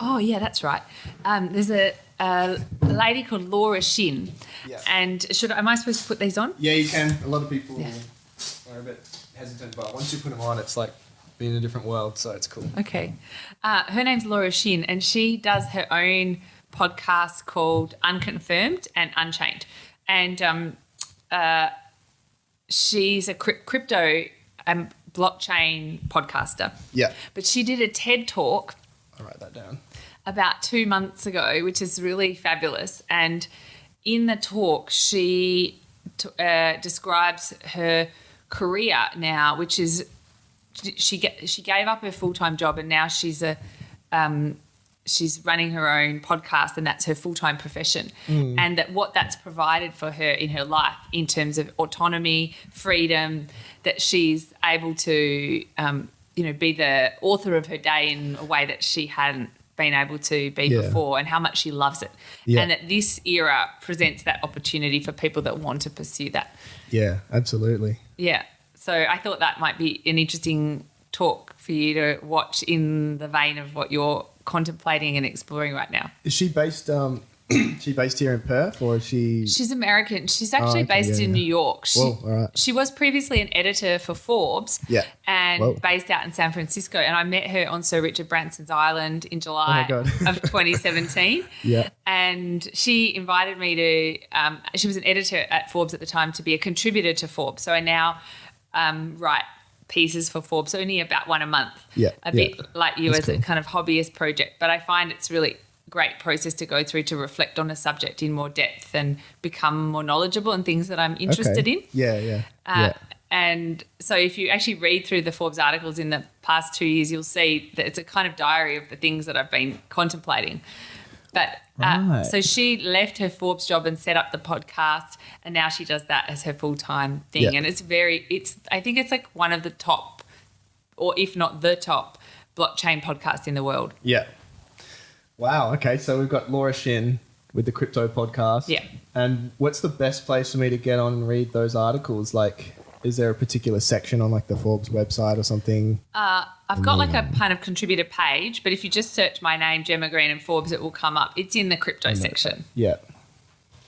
Oh, yeah, that's right. There's a lady called Laura Shin. Yeah. And am I supposed to put these on? Yeah, you can. A lot of people are a bit hesitant, but once you put them on, it's like being in a different world, so it's cool. Okay. Her name's Laura Shin, and she does her own podcast called Unconfirmed and Unchained. And she's a crypto and blockchain podcaster. Yeah. But she did a TED Talk. I'll write that down. About 2 months ago, which is really fabulous. And in the talk, she describes her career now, which is she gave up her full-time job and now she's running her own podcast, and that's her full-time profession. And that what that's provided for her in her life in terms of autonomy, freedom, that she's able to be the author of her day in a way that she hadn't been able to be before, and how much she loves it. And that this era presents that opportunity for people that want to pursue that. Yeah, absolutely. Yeah. So I thought that might be an interesting talk for you to watch in the vein of what you're contemplating and exploring right now. Is she based she based here in Perth, or is she? She's American. She's actually based in New York. All right. She was previously an editor for Forbes and based out in San Francisco. And I met her on Sir Richard Branson's island in July of 2017. Yeah. And she invited me to, she was an editor at Forbes at the time, to be a contributor to Forbes. So I now write pieces for Forbes, only about one a month. Yeah. A bit like you. That's as a kind of hobbyist project. But I find it's really great process to go through to reflect on a subject in more depth and become more knowledgeable in things that I'm interested in. Yeah. And so if you actually read through the Forbes articles in the past 2 years, you'll see that it's a kind of diary of the things that I've been contemplating. But so she left her Forbes job and set up the podcast, and now she does that as her full-time thing. Yeah. And I think it's like one of the top, or if not the top, blockchain podcast in the world. Yeah. Wow. Okay. So we've got Laura Shin with the Crypto Podcast. Yeah. And what's the best place for me to get on and read those articles? Like, is there a particular section on like the Forbes website or something? I've got like a kind of contributor page, but if you just search my name, Jemma Green, and Forbes, it will come up. It's in the crypto section. Yeah.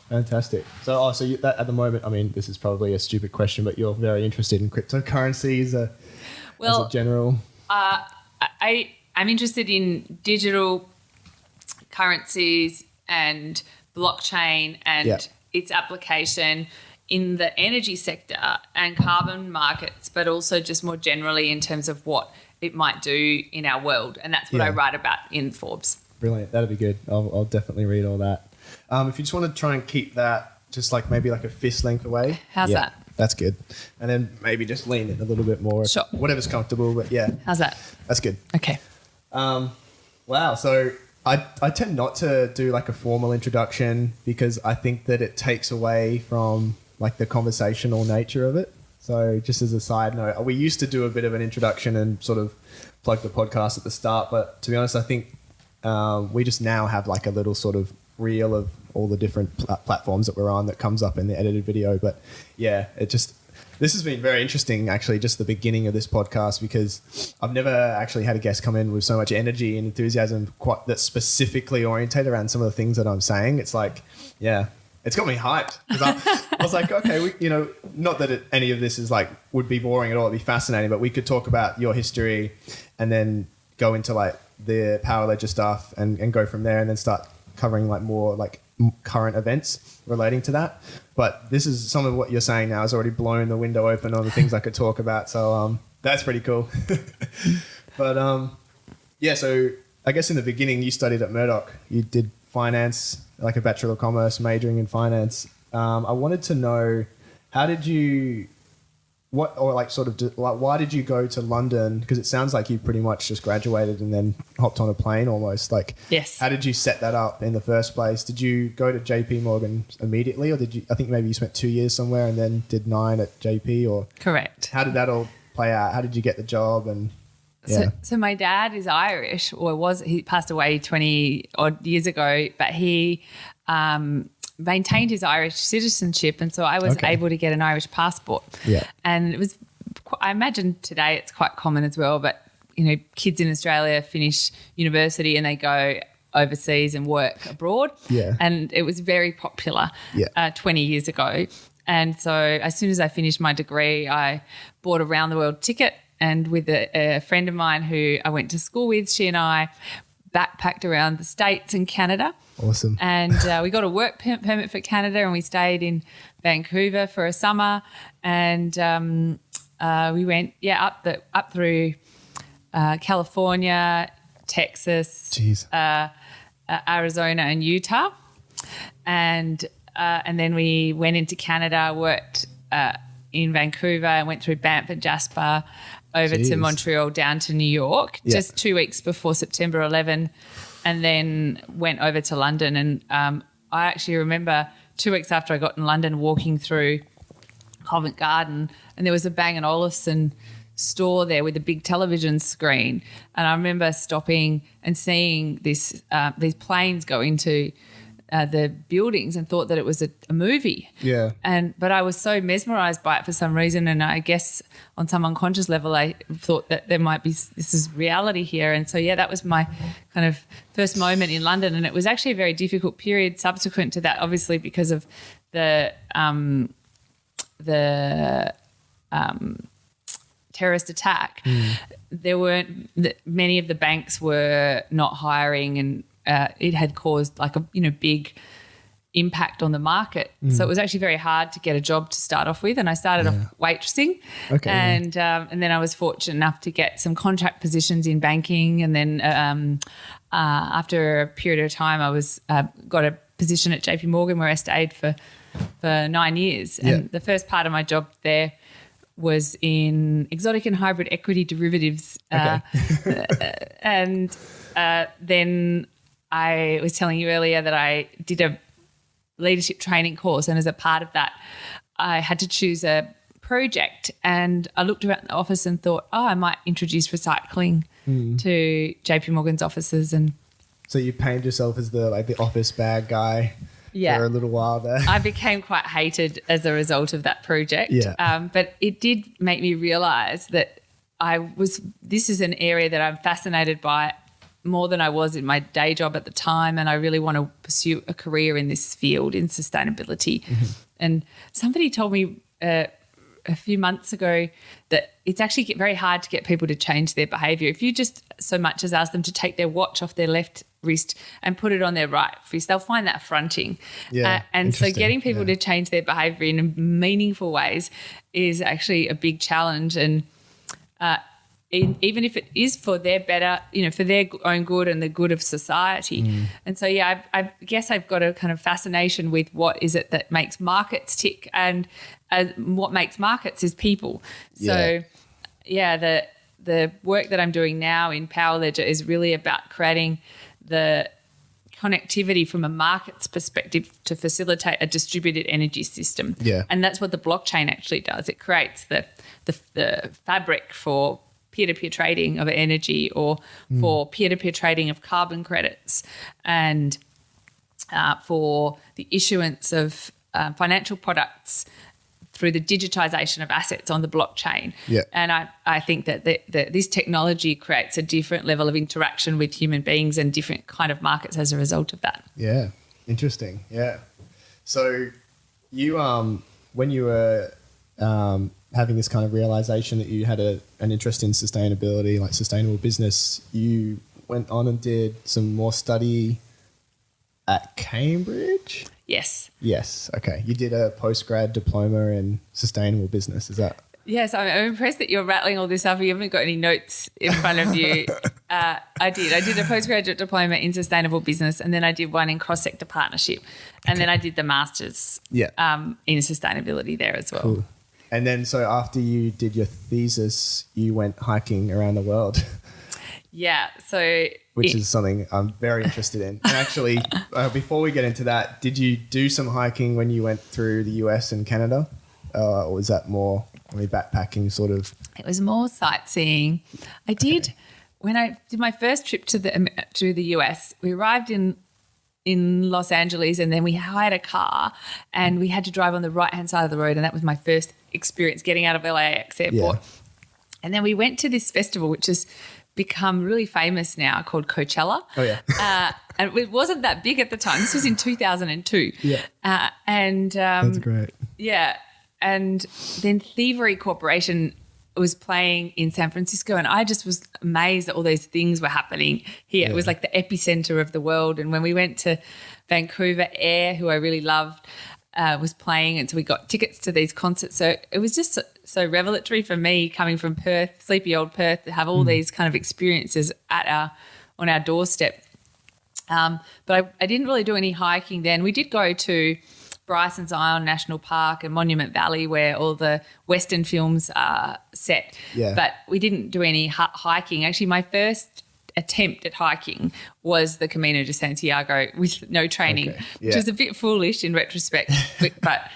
Fantastic. So, that at the moment, I mean, this is probably a stupid question, but you're very interested in cryptocurrency as a general. I'm interested in digital currencies and blockchain and its application in the energy sector and carbon markets, but also just more generally in terms of what it might do in our world. And that's what I write about in Forbes. Brilliant. That'd be good. I'll definitely read all that. If you just want to try and keep that just like maybe like a fist length away. How's that? That's good. And then maybe just lean in a little bit more. Sure. Whatever's comfortable, but yeah. How's that? That's good. Okay. Wow. So I tend not to do like a formal introduction because I think that it takes away from like the conversational nature of it. So just as a side note, we used to do a bit of an introduction and sort of plug the podcast at the start. But to be honest, I think we just now have like a little sort of reel of all the different platforms that we're on that comes up in the edited video. But yeah, this has been very interesting, actually, just the beginning of this podcast, because I've never actually had a guest come in with so much energy and enthusiasm that's specifically orientated around some of the things that I'm saying. It's like, yeah, it's got me hyped. I was like, okay, not that any of this is like would be boring at all. It'd be fascinating, but we could talk about your history and then go into like the Power Ledger stuff and go from there and then start covering like more like current events relating to that. But this is some of what you're saying now has already blown the window open on the things I could talk about. So that's pretty cool. But yeah, so I guess in the beginning you studied at Murdoch. You did finance, like a Bachelor of Commerce, majoring in finance. I wanted to know, how did you, why did you go to London? Because it sounds like you pretty much just graduated and then hopped on a plane almost. Like, yes. How did you set that up in the first place? Did you go to JP Morgan immediately, or I think maybe you spent 2 years somewhere and then did 9 at JP, or? Correct. How did that all play out? How did you get the job? And yeah. So my dad is Irish, he passed away 20 odd years ago, but he maintained his Irish citizenship, and so I was able to get an Irish passport. Yeah. And it was, I imagine today it's quite common as well, but kids in Australia finish university and they go overseas and work abroad. Yeah. And it was very popular 20 years ago. And so as soon as I finished my degree, I bought a round the world ticket, and with a friend of mine who I went to school with, she and I backpacked around the States and Canada. Awesome. And we got a work permit for Canada, and we stayed in Vancouver for a summer. And we went up through California, Texas, Arizona, and Utah, and then we went into Canada, worked in Vancouver, and went through Banff and Jasper, over to Montreal, down to New York, just 2 weeks before September 11, and then went over to London. And I actually remember 2 weeks after I got in London, walking through Covent Garden, and there was a Bang & Olufsen store there with a big television screen, and I remember stopping and seeing these planes go into the buildings and thought that it was a movie. Yeah. But I was so mesmerised by it for some reason, and I guess on some unconscious level I thought that there might be this is reality here. And so that was my kind of first moment in London, and it was actually a very difficult period subsequent to that, obviously because of the terrorist attack. There weren't many of the banks were not hiring, and it had caused like a big impact on the market. So it was actually very hard to get a job to start off with, and I started off waitressing. Okay. And then I was fortunate enough to get some contract positions in banking, and then after a period of time I was got a position at JP Morgan where I stayed for 9 years. And the first part of my job there was in exotic and hybrid equity derivatives. And then I was telling you earlier that I did a leadership training course, and as a part of that I had to choose a project, and I looked around the office and thought, I might introduce recycling to JP Morgan's offices. And so you painted yourself as the office bag guy for a little while there. I became quite hated as a result of that project. But it did make me realise that this is an area that I'm fascinated by more than I was in my day job at the time, and I really want to pursue a career in this field, in sustainability. And somebody told me a few months ago that it's actually very hard to get people to change their behaviour. If you just so much as ask them to take their watch off their left wrist and put it on their right wrist, they'll find that affronting. And so getting people to change their behaviour in meaningful ways is actually a big challenge. And even if it is for their better, for their own good and the good of society. And so, I guess I've got a kind of fascination with what is it that makes markets tick, and what makes markets is people. So, the work that I'm doing now in Power Ledger is really about creating the connectivity from a market's perspective to facilitate a distributed energy system. And that's what the blockchain actually does. It creates the fabric for peer-to-peer trading of energy, or for peer-to-peer trading of carbon credits, and for the issuance of financial products through the digitisation of assets on the blockchain. And I think that this technology creates a different level of interaction with human beings and different kind of markets as a result of that. Yeah, interesting. Yeah. So you, when you were having this kind of realization that you had an interest in sustainability, like sustainable business, you went on and did some more study at Cambridge? Yes. Okay. You did a postgrad diploma in sustainable business. Is that? Yes. I'm impressed that you're rattling all this up. You haven't got any notes in front of you. I did a postgraduate diploma in sustainable business, and then I did one in cross-sector partnership, and then I did the master's in sustainability there as well. Cool. And then so after you did your thesis, you went hiking around the world. Which is something I'm very interested in. And actually, before we get into that, did you do some hiking when you went through the US and Canada? Or was that more backpacking sort of? It was more sightseeing. I did, when I did my first trip to the US, we arrived in Los Angeles, and then we hired a car and we had to drive on the right-hand side of the road, and that was my first experience getting out of LAX airport. And then we went to this festival, which is become really famous now called Coachella. Oh, yeah. And it wasn't that big at the time. This was in 2002. Yeah. That's great. Yeah. And then Thievery Corporation was playing in San Francisco, and I just was amazed that all those things were happening here. Yeah. It was like the epicenter of the world. And when we went to Vancouver, Air, who I really loved, was playing, and so we got tickets to these concerts. So it was just so revelatory for me, coming from Perth, sleepy old Perth, to have all these kind of experiences on our doorstep. But I didn't really do any hiking then. We did go to Bryson's Island National Park and Monument Valley, where all the Western films are set. Yeah. But we didn't do any hiking. Actually, my first attempt at hiking was the Camino de Santiago with no training, which is a bit foolish in retrospect. but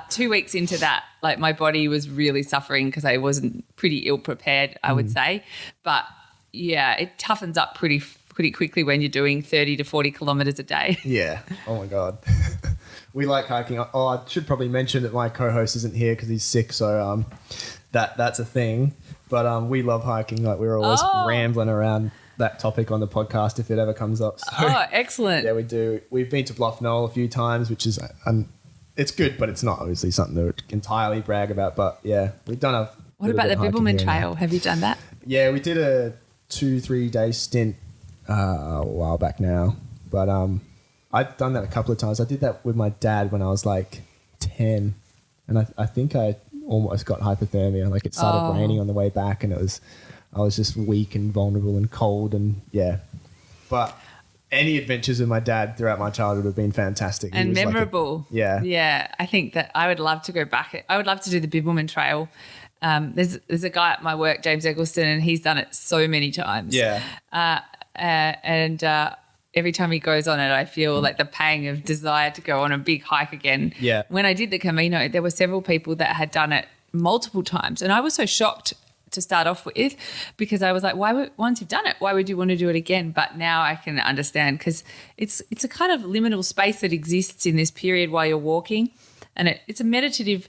2 weeks into that, like, my body was really suffering because I wasn't pretty ill prepared, I would say. But yeah, it toughens up pretty quickly when you're doing 30 to 40 kilometres a day. Yeah. Oh my God. We like hiking. Oh, I should probably mention that my co-host isn't here because he's sick, so that's a thing. But we love hiking. Like, we're always rambling around that topic on the podcast if it ever comes up. So, excellent. Yeah, we do. We've been to Bluff Knoll a few times, which is it's good, but it's not obviously something to entirely brag about. But yeah, we've done a. What about the Bibbulmun Trail? Have you done that? Yeah, we did a 2-3 day stint a while back now, but I've done that a couple of times. I did that with my dad when I was like 10, and I think I almost got hypothermia. Like, it started raining on the way back, and I was just weak and vulnerable and cold, and yeah. But any adventures with my dad throughout my childhood have been fantastic. And memorable. Yeah. I think that I would love to go back. I would love to do the Bibbulmun Trail. There's a guy at my work, James Eggleston, and he's done it so many times. Yeah. And every time he goes on it, I feel like the pang of desire to go on a big hike again. Yeah. When I did the Camino, there were several people that had done it multiple times, and I was so shocked to start off with, because I was like, once you've done it, why would you want to do it again? But now I can understand, because it's a kind of liminal space that exists in this period while you're walking, and it's a meditative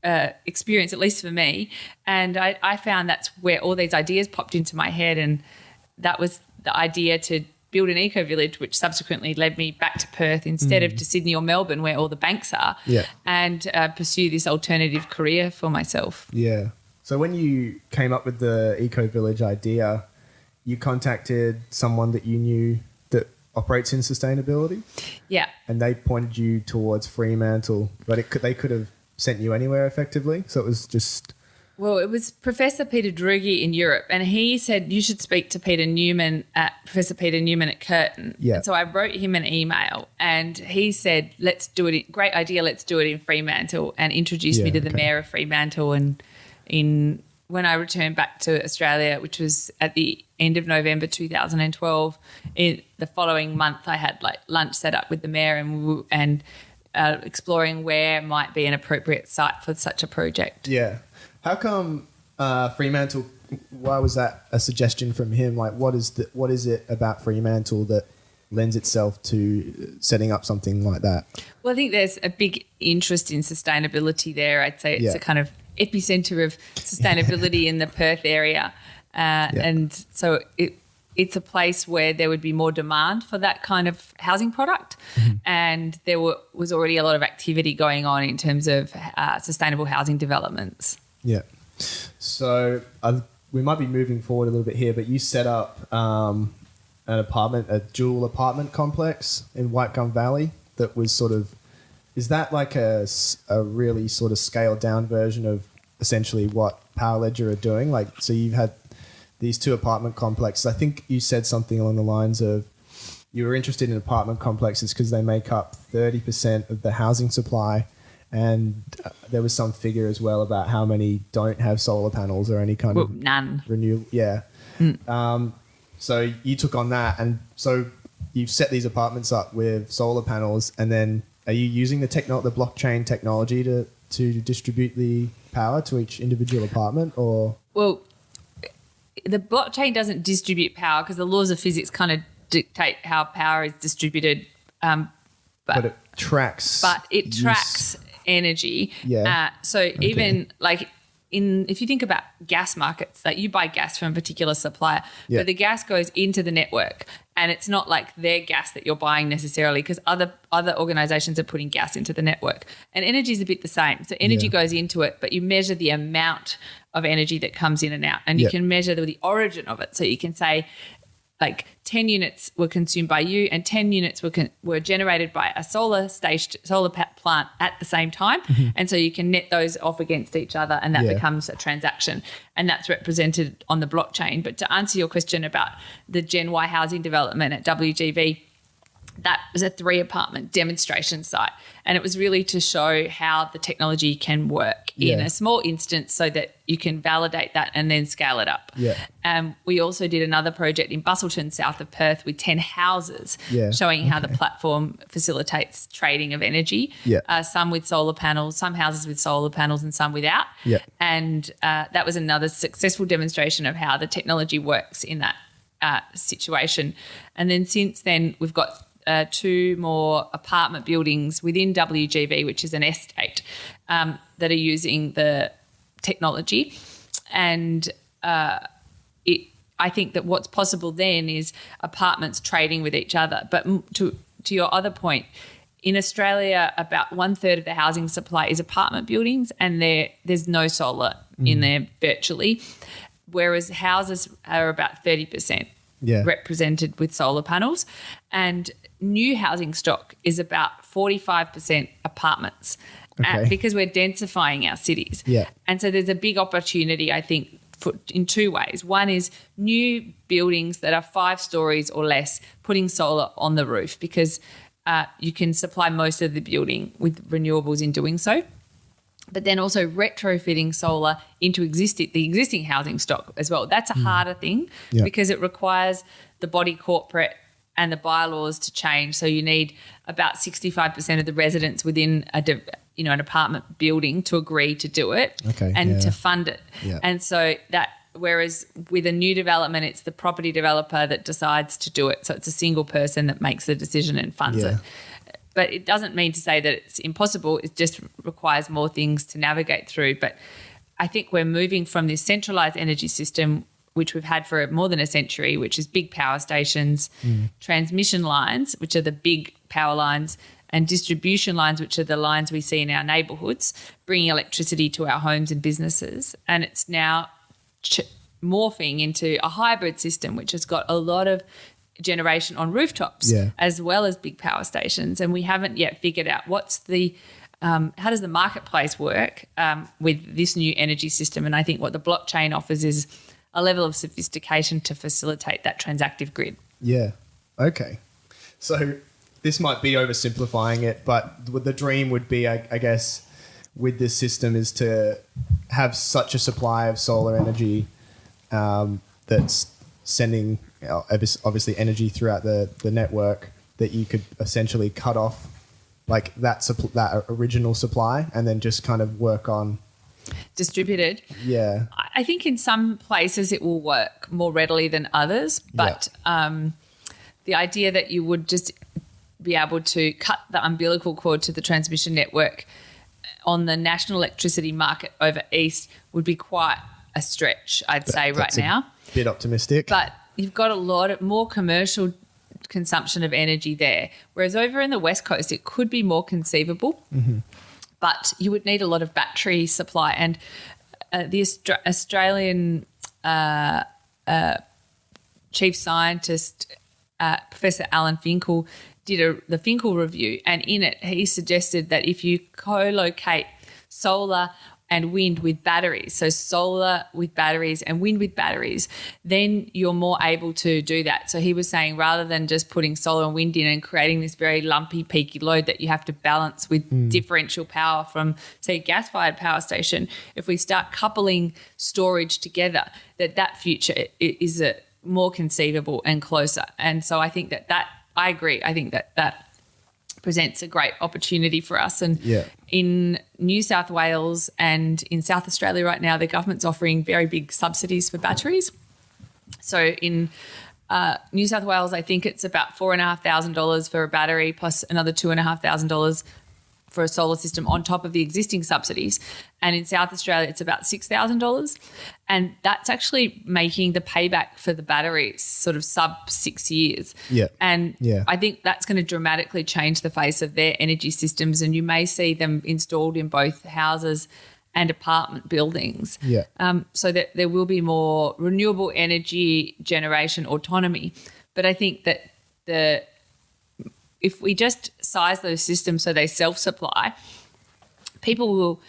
experience, at least for me. And I found that's where all these ideas popped into my head, and that was the idea to build an eco-village, which subsequently led me back to Perth instead of to Sydney or Melbourne, where all the banks are, and pursue this alternative career for myself. Yeah. So when you came up with the eco-village idea, you contacted someone that you knew that operates in sustainability? Yeah. And they pointed you towards Fremantle, but they could have sent you anywhere effectively? So it was just... Well, it was Professor Peter Drugi in Europe, and he said you should speak to Professor Peter Newman at Curtin. Yeah. And so I wrote him an email, and he said, let's do it. Great idea. Let's do it in Fremantle, and introduced me to the Mayor of Fremantle. And when I returned back to Australia, which was at the end of November 2012, in the following month, I had like lunch set up with the Mayor and exploring where might be an appropriate site for such a project. Yeah. How come Fremantle? Why was that a suggestion from him? Like, what is it about Fremantle that lends itself to setting up something like that? Well, I think there's a big interest in sustainability there. I'd say it's a kind of epicenter of sustainability in the Perth area, and so it's a place where there would be more demand for that kind of housing product, and there was already a lot of activity going on in terms of sustainable housing developments. Yeah. So we might be moving forward a little bit here, but you set up a dual apartment complex in White Gum Valley that was sort of, is that like a really sort of scaled down version of essentially what Power Ledger are doing? Like, so you've had these two apartment complexes. I think you said something along the lines of you were interested in apartment complexes because they make up 30% of the housing supply. And there was some figure as well about how many don't have solar panels or any kind of none. Renewable. Yeah. So you took on that, and so you've set these apartments up with solar panels, and then are you using the blockchain technology to distribute the power to each individual apartment, or? Well, the blockchain doesn't distribute power because the laws of physics kind of dictate how power is distributed. But it tracks. But it tracks energy. Yeah. So even like if you think about gas markets, like you buy gas from a particular supplier, Yeah. but the gas goes into the network, and it's not like their gas that you're buying necessarily, because other organizations are putting gas into the network. And energy is a bit the same. So energy Yeah. goes into it, but you measure the amount of energy that comes in and out, and you Yeah. can measure the origin of it. So you can say, like 10 units were consumed by you and 10 units were generated by a solar plant at the same time. And so you can net those off against each other, and that Yeah. becomes a transaction, and that's represented on the blockchain. But to answer your question about the Gen Y housing development at WGV, that was a 3-apartment demonstration site, and it was really to show how the technology can work in Yeah. a small instance so that you can validate that and then scale it up. Yeah. We also did another project in Busselton, south of Perth, with 10 houses, Yeah. showing how the platform facilitates trading of energy. Yeah. Some with solar panels, some houses with solar panels and some without. Yeah. And that was another successful demonstration of how the technology works in that situation. And then since then, we've got 2 more apartment buildings within WGV, which is an estate, that are using the technology. And I think that what's possible then is apartments trading with each other. But to your other point, in Australia, about 1/3 of the housing supply is apartment buildings, and there's no solar in there virtually, whereas houses are about 30%. Yeah. Represented with solar panels, and new housing stock is about 45% apartments, Okay. because we're densifying our cities. Yeah. And so there's a big opportunity, I think, in 2 ways. One is new buildings that are 5 stories or less, putting solar on the roof, because you can supply most of the building with renewables in doing so. But then also retrofitting solar into the existing housing stock as well. That's a harder thing, Yeah. because it requires the body corporate and the bylaws to change. So you need about 65% of the residents within an apartment building to agree to do it, Okay, and yeah. to fund it. Yeah. And so whereas with a new development, it's the property developer that decides to do it. So it's a single person that makes the decision and funds Yeah. it. But it doesn't mean to say that it's impossible. It just requires more things to navigate through. But I think we're moving from this centralised energy system, which we've had for more than a century, which is big power stations, transmission lines, which are the big power lines, and distribution lines, which are the lines we see in our neighbourhoods, bringing electricity to our homes and businesses. And it's now morphing into a hybrid system, which has got a lot of generation on rooftops, Yeah. as well as big power stations. And we haven't yet figured out how does the marketplace work with this new energy system. And I think what the blockchain offers is a level of sophistication to facilitate that transactive grid. Yeah. Okay. So this might be oversimplifying it, but the dream would be, I guess, with this system is to have such a supply of solar energy that's sending obviously energy throughout the network that you could essentially cut off like that original supply and then just kind of work on Distributed. Yeah. I think in some places it will work more readily than others, but the idea that you would just be able to cut the umbilical cord to the transmission network on the national electricity market over east would be quite a stretch, I'd say, right now. A bit optimistic. But you've got a lot more commercial consumption of energy there, whereas over in the West Coast it could be more conceivable. Mm-hmm. But you would need a lot of battery supply. And the Australian chief scientist, Professor Alan Finkel, did the Finkel review. And in it, he suggested that if you co-locate solar and wind with batteries, so solar with batteries and wind with batteries, then you're more able to do that. So he was saying rather than just putting solar and wind in and creating this very lumpy, peaky load that you have to balance with differential power from, say, a gas-fired power station, if we start coupling storage together, that future is more conceivable and closer. And so I think that I agree. I think that presents a great opportunity for us. And in New South Wales and in South Australia right now, the government's offering very big subsidies for batteries. So in New South Wales, I think it's about $4,500 for a battery plus another $2,500 for a solar system on top of the existing subsidies. And in South Australia, it's about $6,000. And that's actually making the payback for the batteries sort of sub 6 years. Yeah. And Yeah. I think that's going to dramatically change the face of their energy systems. And you may see them installed in both houses and apartment buildings. Yeah. So that there will be more renewable energy generation autonomy. But I think that if we just size those systems so they self-supply, people will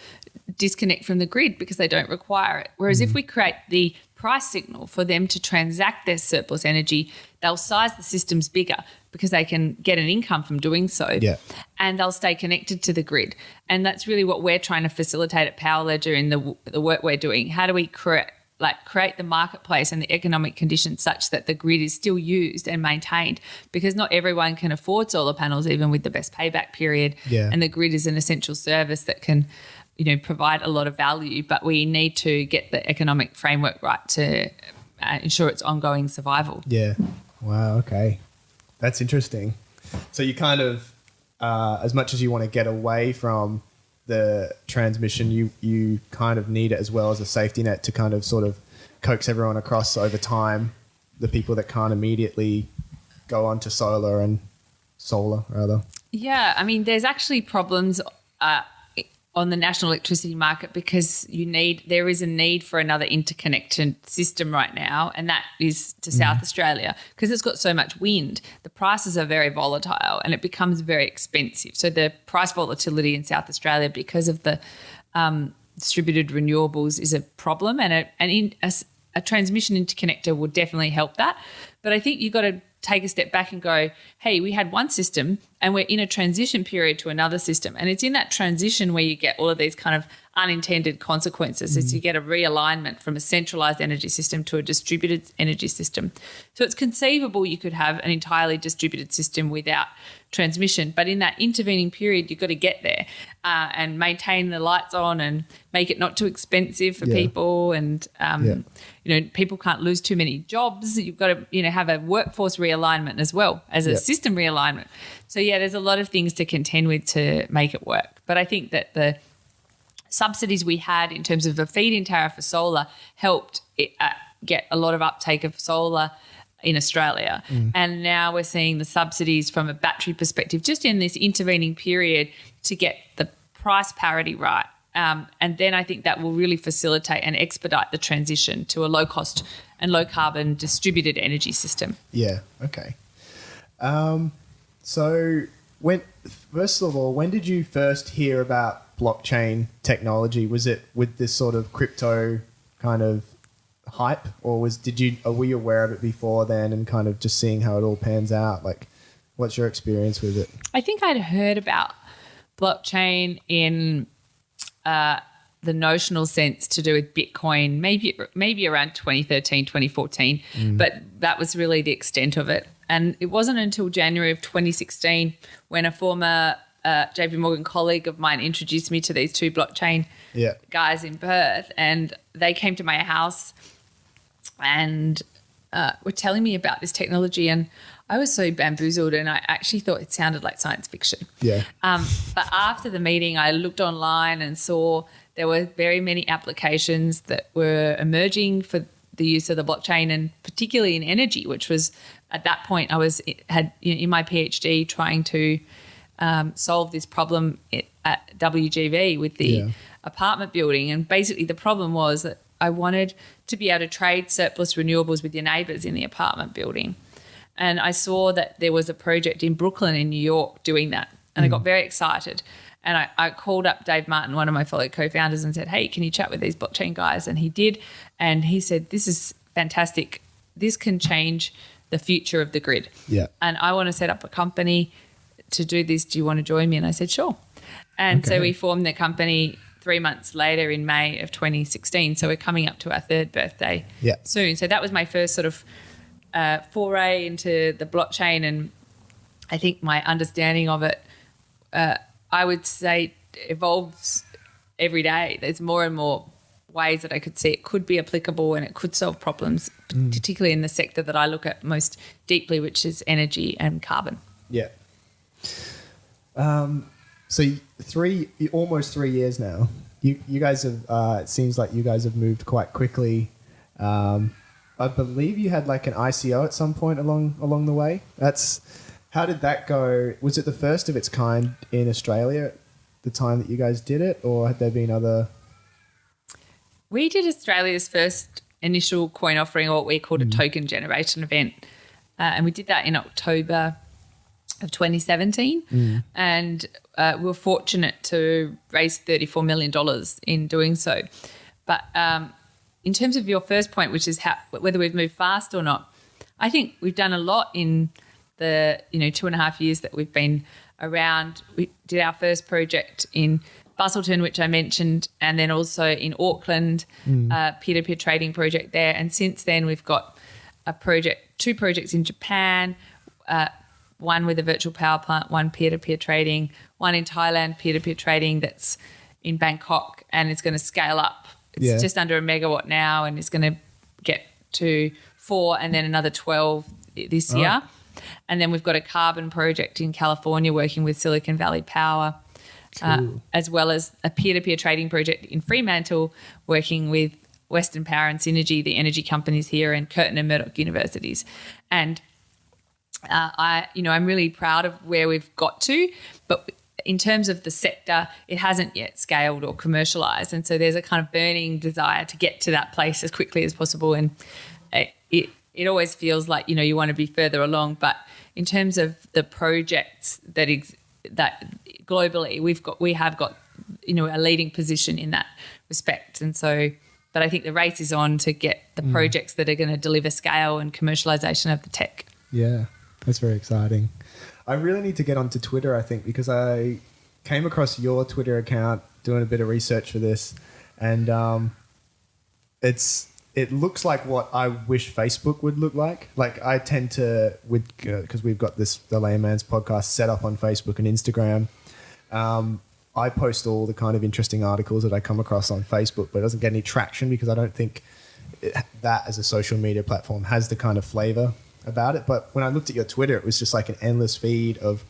disconnect from the grid because they don't require it. Whereas if we create the price signal for them to transact their surplus energy, they'll size the systems bigger because they can get an income from doing so. Yeah. And they'll stay connected to the grid. And that's really what we're trying to facilitate at Power Ledger in the work we're doing. How do we create the marketplace and the economic conditions such that the grid is still used and maintained, because not everyone can afford solar panels even with the best payback period. Yeah. And the grid is an essential service that can, provide a lot of value, but we need to get the economic framework right to ensure its ongoing survival. Yeah. Wow. Okay. That's interesting. So you kind of, as much as you want to get away from the transmission, you kind of need it as well as a safety net to kind of sort of coax everyone across over time, the people that can't immediately go on to solar rather. Yeah, I mean, there's actually problems on the national electricity market because there is a need for another interconnected system right now, and that is to South Australia because it's got so much wind. The prices are very volatile and it becomes very expensive. So the price volatility in South Australia because of the distributed renewables is a problem, and a transmission interconnector will definitely help that. But I think you've got to take a step back and go, hey, we had one system and we're in a transition period to another system. And it's in that transition where you get all of these kind of unintended consequences. As you get a realignment from a centralised energy system to a distributed energy system. So it's conceivable you could have an entirely distributed system without transmission, but in that intervening period, you've got to get there and maintain the lights on and make it not too expensive for people. And, people can't lose too many jobs. You've got to, have a workforce realignment as well as a system realignment. So, there's a lot of things to contend with to make it work. But I think that the subsidies we had in terms of a feed-in tariff for solar helped get a lot of uptake of solar in Australia. And now we're seeing the subsidies from a battery perspective just in this intervening period to get the price parity right. And then I think that will really facilitate and expedite the transition to a low-cost and low-carbon distributed energy system. Yeah, okay. So first of all, when did you first hear about blockchain technology? Was it with this sort of crypto kind of hype, or were you aware of it before then and kind of just seeing how it all pans out? Like, what's your experience with it? I think I'd heard about blockchain in the notional sense to do with Bitcoin, maybe around 2013, 2014, but that was really the extent of it. And it wasn't until January of 2016 when a former JP Morgan colleague of mine introduced me to these two blockchain guys in Perth, and they came to my house and were telling me about this technology, and I was so bamboozled and I actually thought it sounded like science fiction. Yeah. But after the meeting, I looked online and saw there were very many applications that were emerging for the use of the blockchain, and particularly in energy, which was at that point had in my PhD trying to solve this problem at WGV with the apartment building. And basically the problem was that I wanted to be able to trade surplus renewables with your neighbours in the apartment building. And I saw that there was a project in Brooklyn in New York doing that. And I got very excited. And I called up Dave Martin, one of my fellow co-founders, and said, hey, can you chat with these blockchain guys? And he did. And he said, this is fantastic. This can change the future of the grid. Yeah. And I want to set up a company to do this. Do you want to join me? And I said, sure. And so we formed the company 3 months later in May of 2016. So we're coming up to our third birthday soon. So that was my first sort of foray into the blockchain, and I think my understanding of it, I would say, evolves every day. There's more and more ways that I could see it could be applicable and it could solve problems, particularly in the sector that I look at most deeply, which is energy and carbon. Yeah. So almost 3 years now. You guys have. It seems like you guys have moved quite quickly. I believe you had like an ICO at some point along the way. How did that go? Was it the first of its kind in Australia at the time that you guys did it, or had there been other? We did Australia's first initial coin offering, or what we called a token generation event, and we did that in October of 2017, and we were fortunate to raise $34 million in doing so. But in terms of your first point, which is whether we've moved fast or not, I think we've done a lot in the 2.5 years that we've been around. We did our first project in Busselton, which I mentioned, and then also in Auckland, peer-to-peer trading project there. And since then, we've got two projects in Japan, one with a virtual power plant, one peer-to-peer trading, one in Thailand, peer-to-peer trading that's in Bangkok, and it's going to scale up. It's just under 1 megawatt now, and it's going to get to 4 and then another 12 this year. And then we've got a carbon project in California working with Silicon Valley Power, as well as a peer-to-peer trading project in Fremantle working with Western Power and Synergy, the energy companies here, and Curtin and Murdoch universities. And I'm really proud of where we've got to, but in terms of the sector, it hasn't yet scaled or commercialised, and so there's a kind of burning desire to get to that place as quickly as possible. And it always feels like you want to be further along, but in terms of the projects that globally we have got a leading position in that respect, and so. But I think the race is on to get the projects that are going to deliver scale and commercialisation of the tech. Yeah, that's very exciting. I really need to get onto Twitter, I think, because I came across your Twitter account doing a bit of research for this, and it looks like what I wish Facebook would look like. Like I tend to, because we've got the Layman's podcast set up on Facebook and Instagram. I post all the kind of interesting articles that I come across on Facebook, but it doesn't get any traction because I don't think that as a social media platform has the kind of flavor about it. But when I looked at your Twitter, it was just like an endless feed of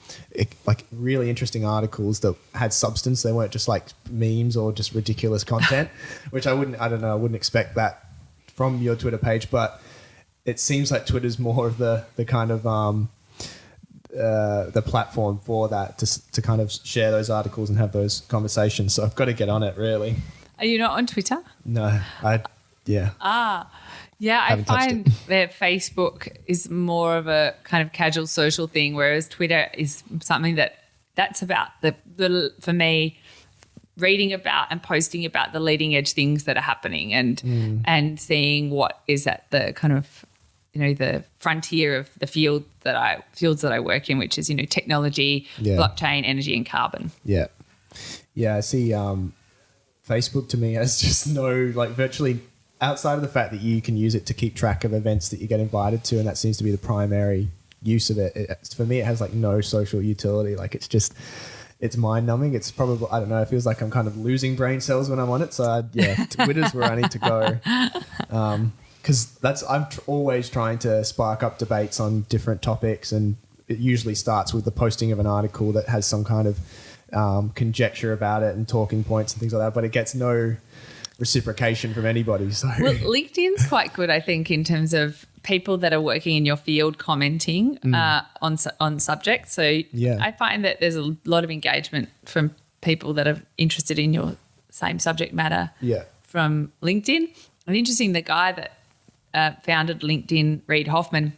like really interesting articles that had substance. They weren't just like memes or just ridiculous content, which I wouldn't expect that from your Twitter page. But it seems like Twitter's more of the kind of the platform for that to kind of share those articles and have those conversations. So I've got to get on it, really. Are you not on Twitter? No, yeah. Yeah, I find that Facebook is more of a kind of casual social thing, whereas Twitter is something that's about for me, reading about and posting about the leading edge things that are happening and seeing what is at the kind of the frontier of the fields that I work in, which is technology, blockchain, energy, and carbon. Yeah, I see. Facebook to me has just virtually. Outside of the fact that you can use it to keep track of events that you get invited to, and that seems to be the primary use of it. For me, it has like no social utility. Like it's mind numbing. It's probably, I don't know, it feels like I'm kind of losing brain cells when I'm on it. So Twitter's where I need to go. Because I'm always trying to spark up debates on different topics, and it usually starts with the posting of an article that has some kind of conjecture about it and talking points and things like that, but it gets no reciprocation from anybody. So LinkedIn's quite good, I think, in terms of people that are working in your field commenting on subjects. So I find that there's a lot of engagement from people that are interested in your same subject matter from LinkedIn. And interesting, the guy that founded LinkedIn, Reid Hoffman,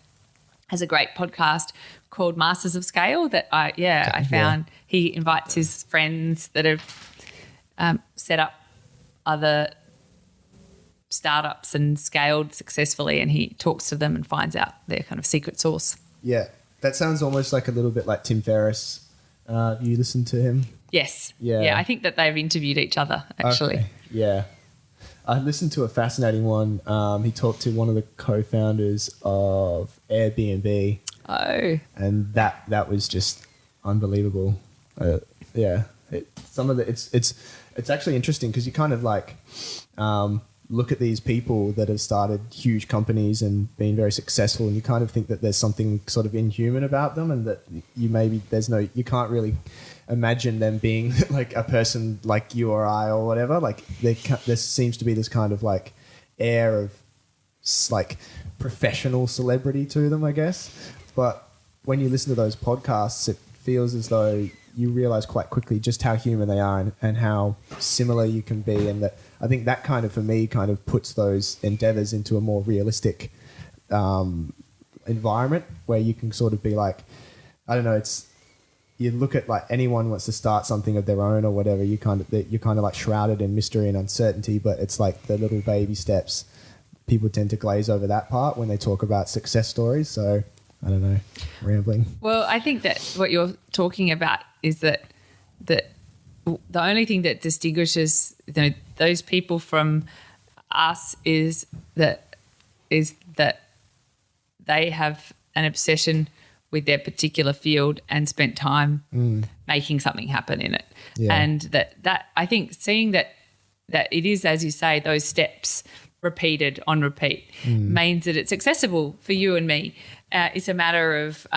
has a great podcast called Masters of Scale that I found. He invites his friends that have set up other startups and scaled successfully, and he talks to them and finds out their kind of secret sauce. Yeah, that sounds almost like a little bit like Tim Ferriss. You listen to him? Yes. Yeah, I think that they've interviewed each other, actually. Okay. Yeah. I listened to a fascinating one. He talked to one of the co-founders of Airbnb. Oh. And that was just unbelievable. It's actually interesting because you kind of like look at these people that have started huge companies and been very successful, and you kind of think that there's something sort of inhuman about them, and that you can't really imagine them being like a person like you or I or whatever. Like there seems to be this kind of like air of like professional celebrity to them, I guess. But when you listen to those podcasts, it feels as though you realize quite quickly just how human they are and how similar you can be. And that I think that kind of, for me, kind of puts those endeavors into a more realistic environment where you can sort of be like, I don't know, you look at like anyone wants to start something of their own or whatever, you're kind of like shrouded in mystery and uncertainty, but it's like the little baby steps. People tend to glaze over that part when they talk about success stories. So I don't know, rambling. Well, I think that what you're talking about is that the only thing that distinguishes those people from us is that they have an obsession with their particular field and spent time making something happen in it. Yeah. And that I think seeing that it is, as you say, those steps repeated on repeat means that it's accessible for you and me. It's a matter of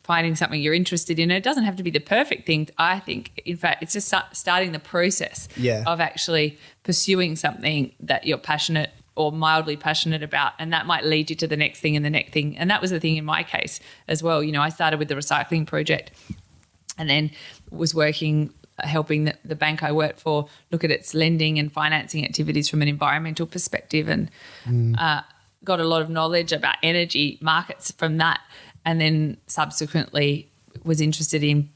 finding something you're interested in. It doesn't have to be the perfect thing, I think. In fact, it's just starting the process of actually pursuing something that you're passionate or mildly passionate about, and that might lead you to the next thing and the next thing. And that was the thing in my case as well. I started with the recycling project and then was helping the bank I worked for look at its lending and financing activities from an environmental perspective, and got a lot of knowledge about energy markets from that, and then subsequently was interested in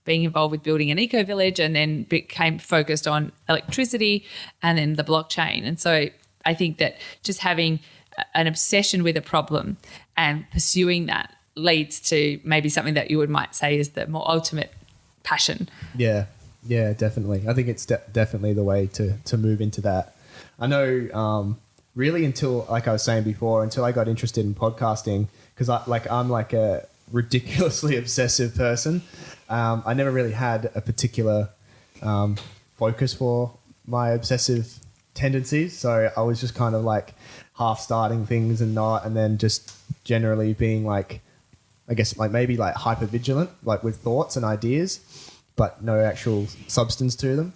being involved with building an eco village, and then became focused on electricity and then the blockchain. And so I think that just having an obsession with a problem and pursuing that leads to maybe something that you might say is the more ultimate passion. Yeah, definitely. I think it's definitely the way to move into that. I know really until, like I was saying before, until I got interested in podcasting, because I'm like a ridiculously obsessive person. I never really had a particular focus for my obsessive tendencies, so I was just kind of like half starting things and then just generally being like, I guess like maybe like hyper vigilant, like with thoughts and ideas, but no actual substance to them.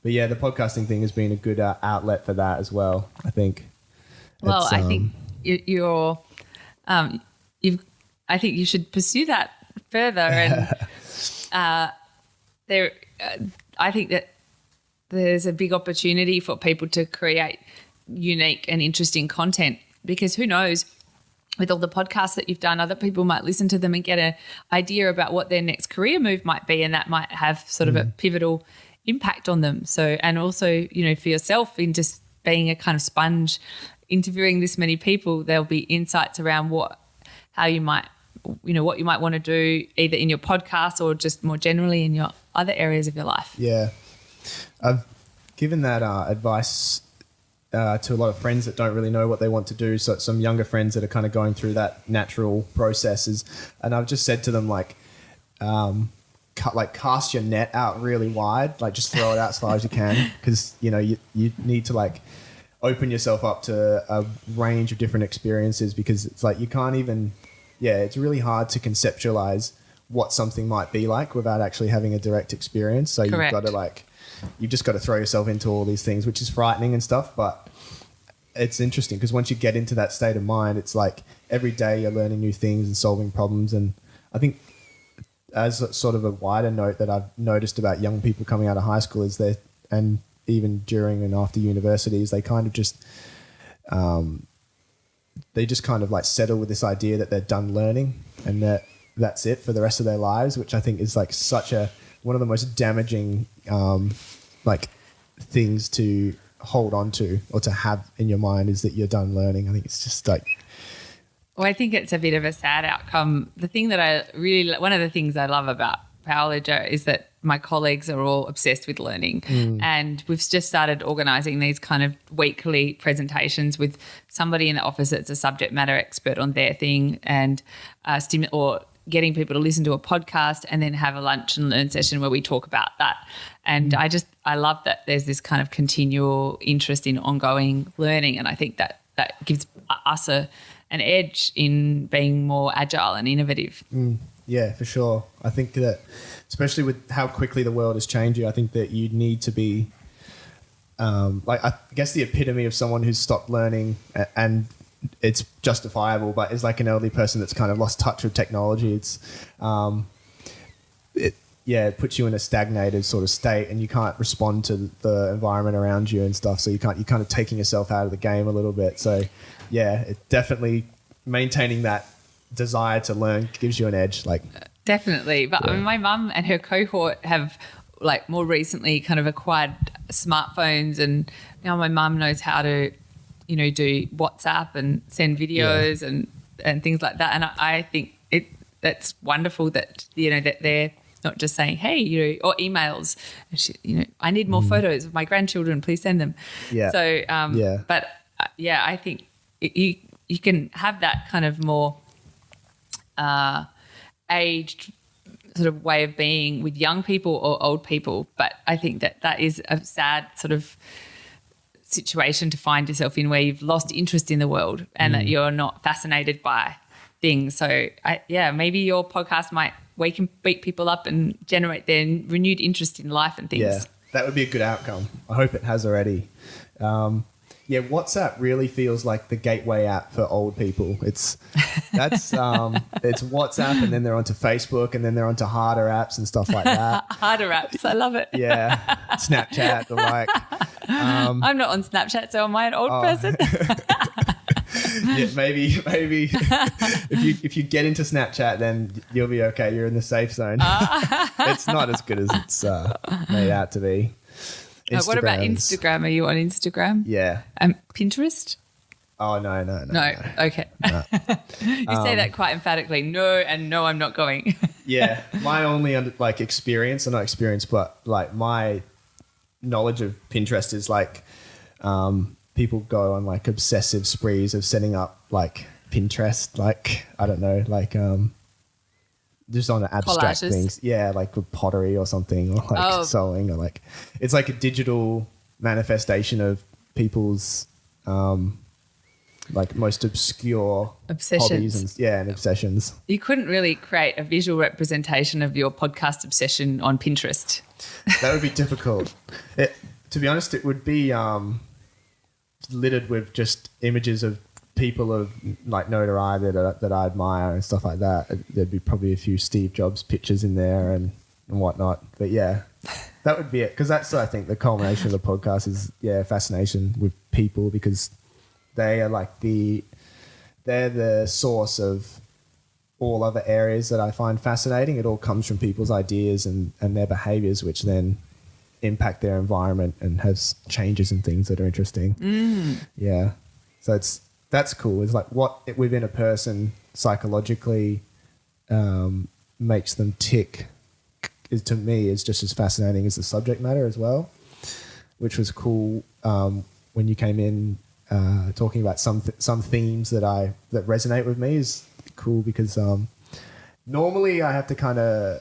But yeah, the podcasting thing has been a good outlet for that as well, I think. Well, I think I think you should pursue that further, and I think that there's a big opportunity for people to create unique and interesting content, because who knows, with all the podcasts that you've done, other people might listen to them and get an idea about what their next career move might be, and that might have sort of a pivotal impact on them. So, and also, for yourself, in just being a kind of sponge, interviewing this many people, there'll be insights around what you might want to do either in your podcast or just more generally in your other areas of your life. Yeah. I've given that advice to a lot of friends that don't really know what they want to do. So some younger friends that are kind of going through that natural processes. And I've just said to them, cast your net out really wide, like just throw it out as far as you can. Cause you need to open yourself up to a range of different experiences, because it's like you can't even, it's really hard to conceptualize what something might be like without actually having a direct experience. So Correct. You've just got to throw yourself into all these things, which is frightening and stuff. But it's interesting because once you get into that state of mind, it's like every day you're learning new things and solving problems. And I think as sort of a wider note that I've noticed about young people coming out of high school is and even during and after universities, they kind of just settle with this idea that they're done learning and that's it for the rest of their lives, which I think is like one of the most damaging things to hold on to or to have in your mind, is that you're done learning. I think it's just like... Well, I think it's a bit of a sad outcome. One of the things I love about Powerledger is that my colleagues are all obsessed with learning, and we've just started organising these kind of weekly presentations with somebody in the office that's a subject matter expert on their thing, and getting people to listen to a podcast and then have a lunch and learn session where we talk about that. And I love that there's this kind of continual interest in ongoing learning, and I think that gives us an edge in being more agile and innovative. Yeah, for sure. I think that, especially with how quickly the world is changing, I think that you need to be I guess the epitome of someone who's stopped learning, and it's justifiable, but is like an elderly person that's kind of lost touch with technology. It puts you in a stagnated sort of state, and you can't respond to the environment around you and stuff. So you're kind of taking yourself out of the game a little bit. So yeah, it definitely maintaining that desire to learn gives you an edge. Like definitely. But I mean, my mum and her cohort have like more recently kind of acquired smartphones, and now my mum knows how to, do WhatsApp and send videos and things like that. And I think that's wonderful that, that they're not just saying, hey, or emails, I need more photos of my grandchildren, please send them. Yeah. So, but I think you can have that kind of more aged sort of way of being with young people or old people. But I think that is a sad sort of situation to find yourself in, where you've lost interest in the world and that you're not fascinated by things. So maybe your podcast might wake people up and generate their renewed interest in life and things. Yeah, that would be a good outcome. I hope it has already. WhatsApp really feels like the gateway app for old people. It's WhatsApp, and then they're onto Facebook, and then they're onto harder apps and stuff like that. Harder apps, I love it. Yeah, Snapchat, the like. I'm not on Snapchat, so am I an old person? Yeah, maybe if you get into Snapchat, then you'll be okay. You're in the safe zone. It's not as good as it's made out to be. What about Instagram? Are you on Instagram? Yeah. Pinterest? Oh, no. Okay. No. You say that quite emphatically. No, and no, I'm not going. Yeah. My only experience, or not experience, but like my knowledge of Pinterest is like people go on like obsessive sprees of setting up like Pinterest, like, I don't know, like just on abstract collages. Things. Yeah, like with pottery or something, or like sewing, or like it's like a digital manifestation of people's like most obscure obsessions. Hobbies and obsessions. You couldn't really create a visual representation of your podcast obsession on Pinterest. That would be difficult. To be honest, it would be littered with just images of people of like notoriety that I admire and stuff like that. There'd be probably a few Steve Jobs pictures in there and whatnot. But yeah, that would be it. Because that's, I think, the culmination of the podcast is, fascination with people, because they are like they're the source of all other areas that I find fascinating. It all comes from people's ideas and their behaviors, which then impact their environment and has changes and things that are interesting. Yeah. So that's cool. It's like what within a person psychologically makes them tick to me is just as fascinating as the subject matter as well, which was cool when you came in talking about some themes that resonate with me is cool, because normally I have to kind of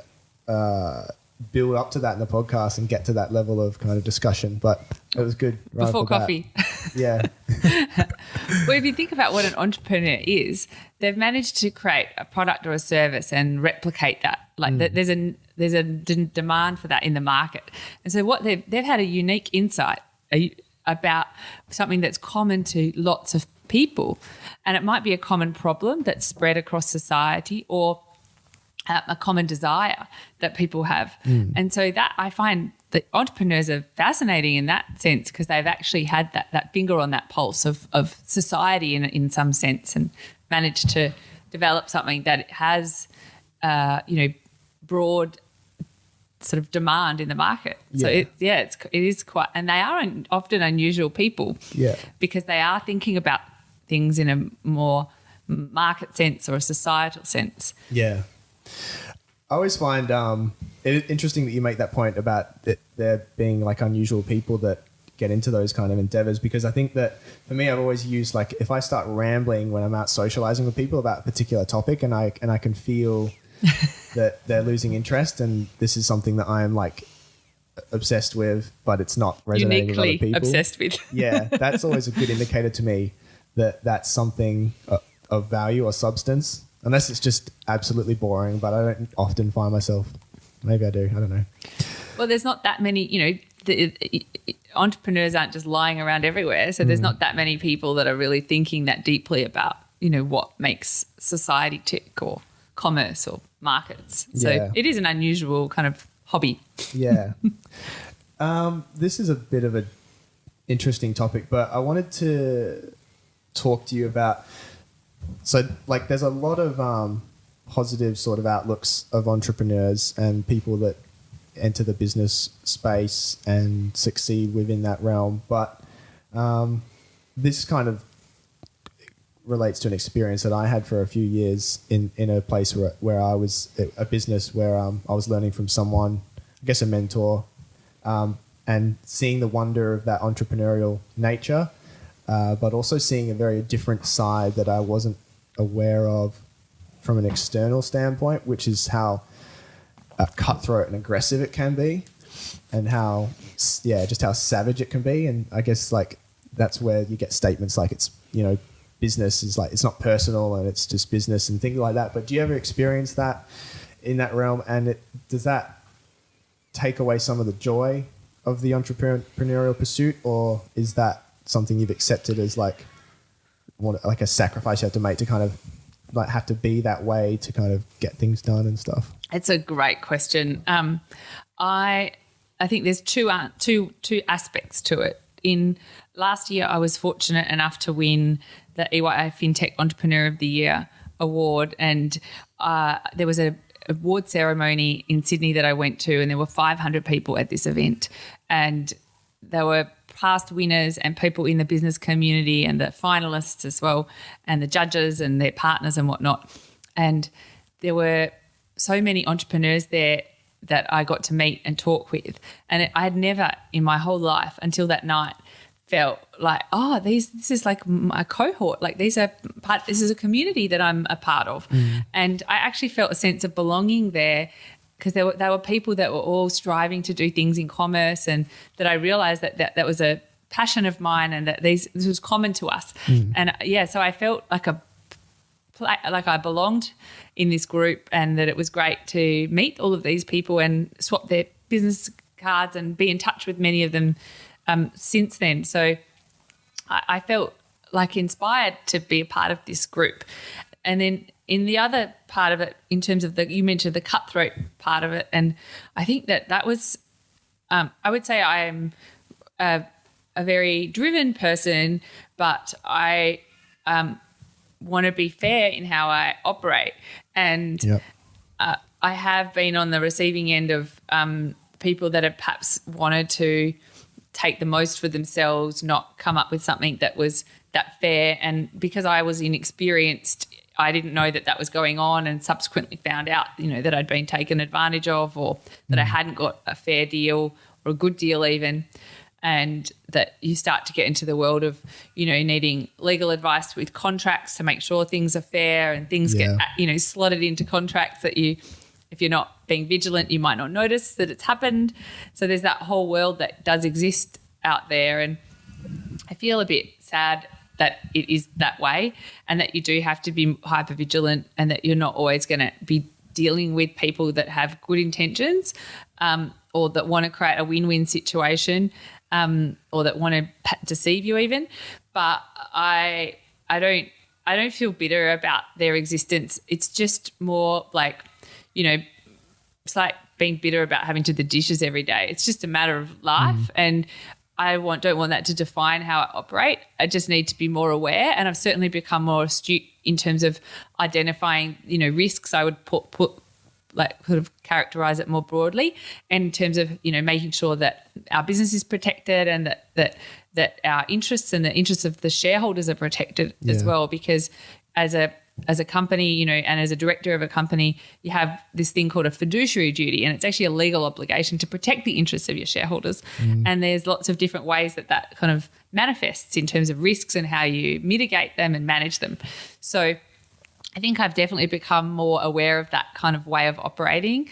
build up to that in the podcast and get to that level of kind of discussion, but it was good right before coffee. Yeah. Well, if you think about what an entrepreneur is, they've managed to create a product or a service and replicate that. Like there's a demand for that in the market, and so what they've had a unique insight about something that's common to lots of people, and it might be a common problem that's spread across society, or a common desire that people have. And so that I find that entrepreneurs are fascinating in that sense, because they've actually had that finger on that pulse of society in some sense, and managed to develop something that has, broad sort of demand in the market. So it is quite, and they are often unusual people, because they are thinking about things in a more market sense or a societal sense. Yeah. I always find it interesting that you make that point about there being like unusual people that get into those kind of endeavors, because I think that for me, I've always used, like, if I start rambling when I'm out socializing with people about a particular topic, and I can feel that they're losing interest, and this is something that I am like obsessed with, but it's not resonating with other Uniquely people. obsessed with. Yeah, that's always a good indicator to me that that's something of value or substance, unless it's just absolutely boring, but I don't often find myself, maybe I do, I don't know. Well, there's not that many, entrepreneurs aren't just lying around everywhere. So there's not that many people that are really thinking that deeply about, what makes society tick or commerce or markets. So it is an unusual kind of hobby. Yeah. This is a bit of an interesting topic, but I wanted to talk to you about, so like there's a lot of positive sort of outlooks of entrepreneurs and people that enter the business space and succeed within that realm. But this kind of relates to an experience that I had for a few years in a place where I was a business where I was learning from someone, I guess a mentor, and seeing the wonder of that entrepreneurial nature, but also seeing a very different side that I wasn't aware of from an external standpoint, which is how cutthroat and aggressive it can be, and how just how savage it can be. And I guess like that's where you get statements like it's business is like it's not personal and it's just business and things like that. But do you ever experience that in that realm, and does that take away some of the joy of the entrepreneurial pursuit, or is that something you've accepted as like a sacrifice you have to make to kind of like have to be that way to kind of get things done and stuff? It's a great question. I think there's two aspects to it. In last year, I was fortunate enough to win the EYA FinTech Entrepreneur of the Year award, and there was a award ceremony in Sydney that I went to, and there were 500 people at this event, and there were past winners and people in the business community and the finalists as well, and the judges and their partners and whatnot. And there were so many entrepreneurs there that I got to meet and talk with. And I had never in my whole life until that night felt like, this is like my cohort. Like this is a community that I'm a part of. And I actually felt a sense of belonging there, because there were people that were all striving to do things in commerce, and that I realised that was a passion of mine, and that this was common to us. And so I felt like I belonged in this group, and that it was great to meet all of these people and swap their business cards and be in touch with many of them since then. So I felt like inspired to be a part of this group. And then in the other part of it, in terms of you mentioned the cutthroat part of it, and I think that was, I would say I am a very driven person, but I want to be fair in how I operate. And I have been on the receiving end of people that have perhaps wanted to take the most for themselves, not come up with something that was that fair. And because I was inexperienced, I didn't know that was going on, and subsequently found out, that I'd been taken advantage of, or that I hadn't got a fair deal or a good deal even. And that you start to get into the world of, needing legal advice with contracts to make sure things are fair, and things get, slotted into contracts that if you're not being vigilant, you might not notice that it's happened. So there's that whole world that does exist out there. And I feel a bit sad that it is that way, and that you do have to be hyper vigilant, and that you're not always going to be dealing with people that have good intentions, or that want to create a win-win situation, or that want to deceive you even. But I don't feel bitter about their existence. It's just more like, it's like being bitter about having to do the dishes every day. It's just a matter of life, and I don't want that to define how I operate. I just need to be more aware, and I've certainly become more astute in terms of identifying, risks. I would put like sort of characterize it more broadly, in terms of, making sure that our business is protected, and that our interests and the interests of the shareholders are protected as well. Because as a company, and as a director of a company, you have this thing called a fiduciary duty, and it's actually a legal obligation to protect the interests of your shareholders. And there's lots of different ways that kind of manifests in terms of risks and how you mitigate them and manage them. So I think I've definitely become more aware of that kind of way of operating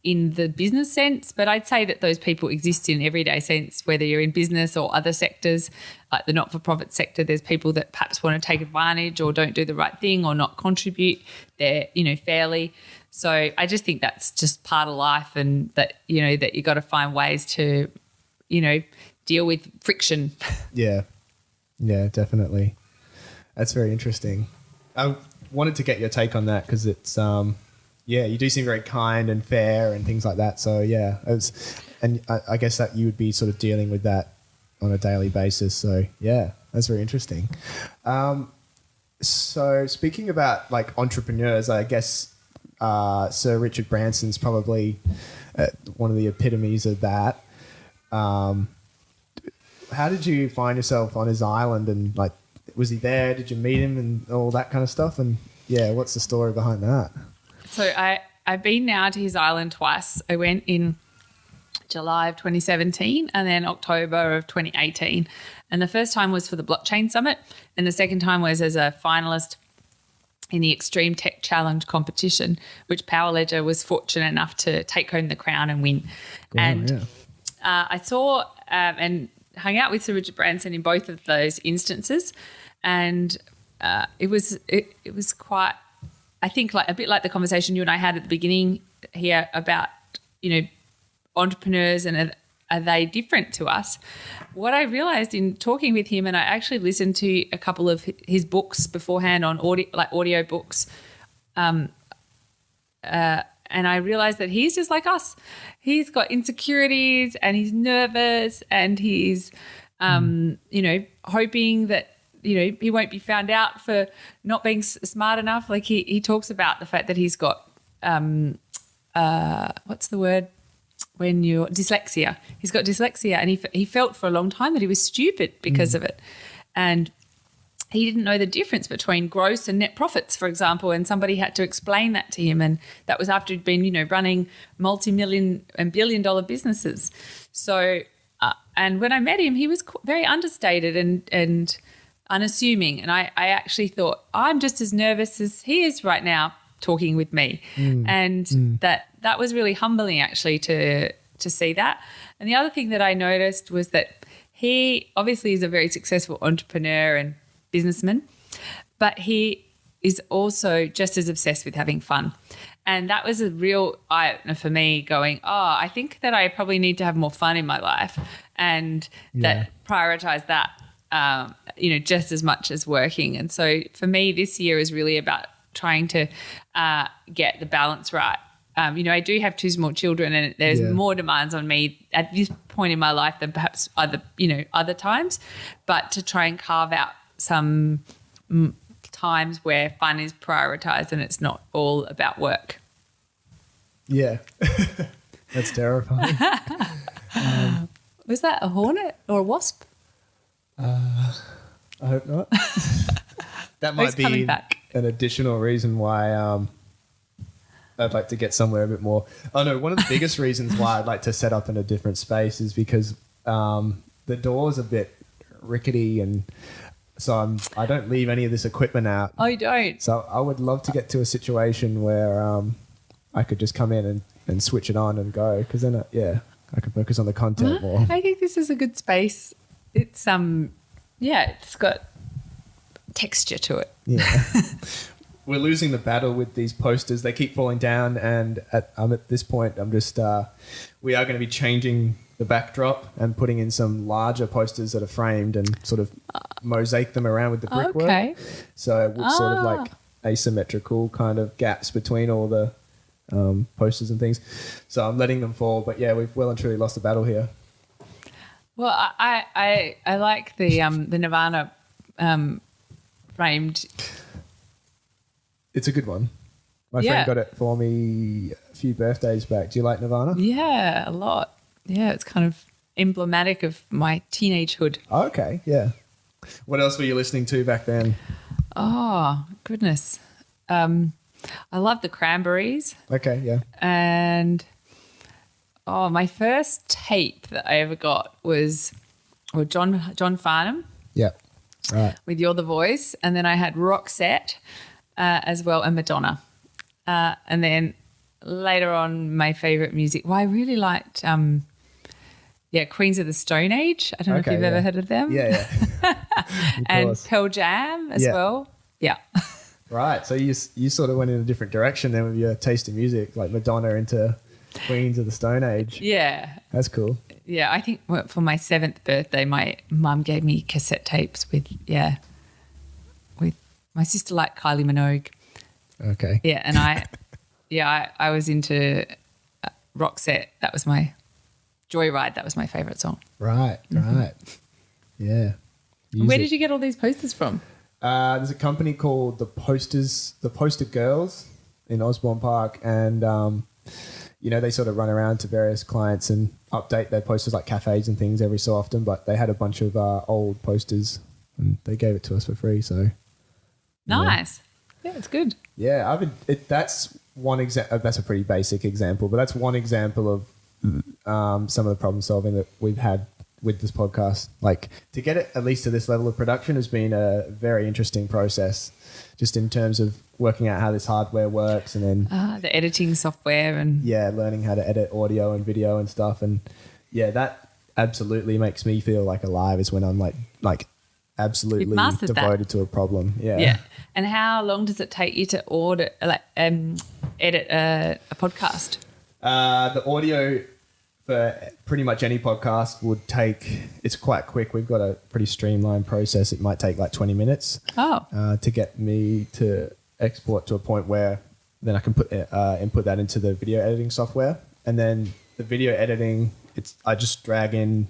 in the business sense. But I'd say that those people exist in everyday sense, whether you're in business or other sectors, like the not-for-profit sector. There's people that perhaps want to take advantage or don't do the right thing or not contribute there, fairly. So I just think that's just part of life, and that, that you got to find ways to, deal with friction. Yeah, definitely. That's very interesting. I wanted to get your take on that because it's, you do seem very kind and fair and things like that. So I guess that you would be sort of dealing with that on a daily basis. So yeah, that's very interesting. So speaking about like entrepreneurs, I guess Sir Richard Branson's probably one of the epitomes of that. How did you find yourself on his island, and like, was he there? Did you meet him and all that kind of stuff? And yeah, what's the story behind that? So I've been now to his island twice. I went in July of 2017 and then October of 2018. And the first time was for the Blockchain Summit, and the second time was as a finalist in the Extreme Tech Challenge competition, which Powerledger was fortunate enough to take home the crown and win. I saw and hung out with Sir Richard Branson in both of those instances, and it was quite, I think, like a bit like the conversation you and I had at the beginning here about entrepreneurs and are they different to us. What I realised in talking with him, and I actually listened to a couple of his books beforehand on audio books, and I realised that he's just like us. He's got insecurities and he's nervous and he's, hoping that, he won't be found out for not being smart enough. Like he talks about the fact that he's got, what's the word when you're dyslexia? He's got dyslexia, and he felt for a long time that he was stupid because of it. And he didn't know the difference between gross and net profits, for example, and somebody had to explain that to him. And that was after he'd been, running multi-million and billion-dollar businesses. So, and when I met him, he was very understated and unassuming. And I actually thought, I'm just as nervous as he is right now talking with me. And that was really humbling, actually, to see that. And the other thing that I noticed was that he obviously is a very successful entrepreneur and businessman, but he is also just as obsessed with having fun. And that was a real eye-opener for me, going, I think that I probably need to have more fun in my life, and that prioritize that, just as much as working. And so for me, this year is really about trying to get the balance right. I do have two small children, and there's more demands on me at this point in my life than perhaps other times, but to try and carve out some times where fun is prioritized and it's not all about work. Yeah, that's terrifying. Was that a hornet or a wasp? I hope not. That might be an additional reason why I'd like to get somewhere a bit more. Oh no, one of the biggest reasons why I'd like to set up in a different space is because the door's a bit rickety, and so I don't leave any of this equipment out. Oh, you don't? So I would love to get to a situation where I could just come in and switch it on and go, because then I could focus on the content more. I think this is a good space. It's it's got texture to it. Yeah. We're losing the battle with these posters. They keep falling down, and at this point, I'm just we are going to be changing the backdrop and putting in some larger posters that are framed and sort of mosaic them around with the brickwork. Okay. So it's sort of like asymmetrical kind of gaps between all the posters and things. So I'm letting them fall, but yeah, we've well and truly lost the battle here. Well, I like the Nirvana framed. It's a good one. My friend got it for me a few birthdays back. Do you like Nirvana? Yeah, a lot. Yeah, it's kind of emblematic of my teenagehood. Oh, okay, yeah. What else were you listening to back then? Oh, goodness. I love the Cranberries. Okay, yeah. And my first tape that I ever got was John Farnham. Yeah, right. With You're the Voice. And then I had Roxette. as well, and Madonna. And then later on, my favourite music. Well, I really liked, Queens of the Stone Age. I don't know if you've ever heard of them. Yeah. And Pearl Jam as well. Yeah. Right. So you sort of went in a different direction then with your taste in music, like Madonna into Queens of the Stone Age. Yeah. That's cool. Yeah, I think for my 7th birthday, my mum gave me cassette tapes with my sister liked Kylie Minogue. Okay. Yeah, and I was into Roxette. That was my Joyride. That was my favourite song. Right. Yeah. Where did you get all these posters from? There's a company called the Poster Girls in Osborne Park, and they sort of run around to various clients and update their posters, like cafes and things, every so often. But they had a bunch of old posters, and they gave it to us for free. So nice. Yeah, it's good. Yeah, that's one example. That's a pretty basic example, but that's one example of some of the problem solving that we've had with this podcast. Like, to get it at least to this level of production has been a very interesting process, just in terms of working out how this hardware works, and then the editing software, and learning how to edit audio and video and stuff. And that absolutely makes me feel like alive, is when I'm like absolutely devoted to a problem. Yeah. And how long does it take you to edit a podcast? The audio for pretty much any podcast would take, it's quite quick. We've got a pretty streamlined process. It might take like 20 minutes to get me to export to a point where then I can input that into the video editing software. And then the video editing, I just drag in,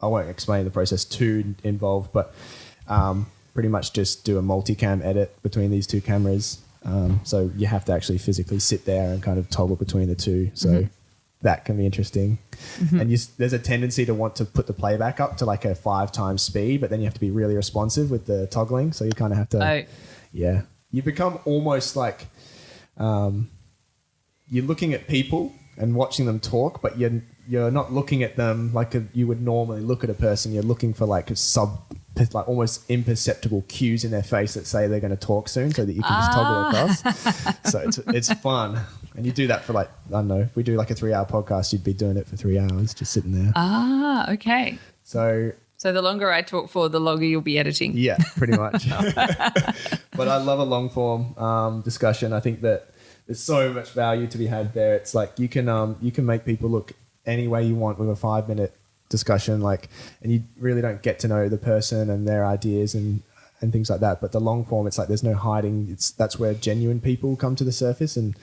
I won't explain the process too involved, but pretty much just do a multicam edit between these two cameras. So you have to actually physically sit there and kind of toggle between the two. So that can be interesting. And there's a tendency to want to put the playback up to like a 5 times speed, but then you have to be really responsive with the toggling. So you kind of have to, you become almost like you're looking at people and watching them talk, but you're not looking at them like you would normally look at a person. You're looking for like almost imperceptible cues in their face that say they're going to talk soon, so that you can just toggle across. So it's fun. And you do that for like, I don't know, if we do like a 3-hour podcast, you'd be doing it for 3 hours, just sitting there. Okay. So the longer I talk for, the longer you'll be editing. Yeah, pretty much. But I love a long form discussion. I think that there's so much value to be had there. It's like you can make people look any way you want with a 5-minute discussion, and you really don't get to know the person and their ideas and things like that. But the long form, it's like there's no hiding. That's where genuine people come to the surface. And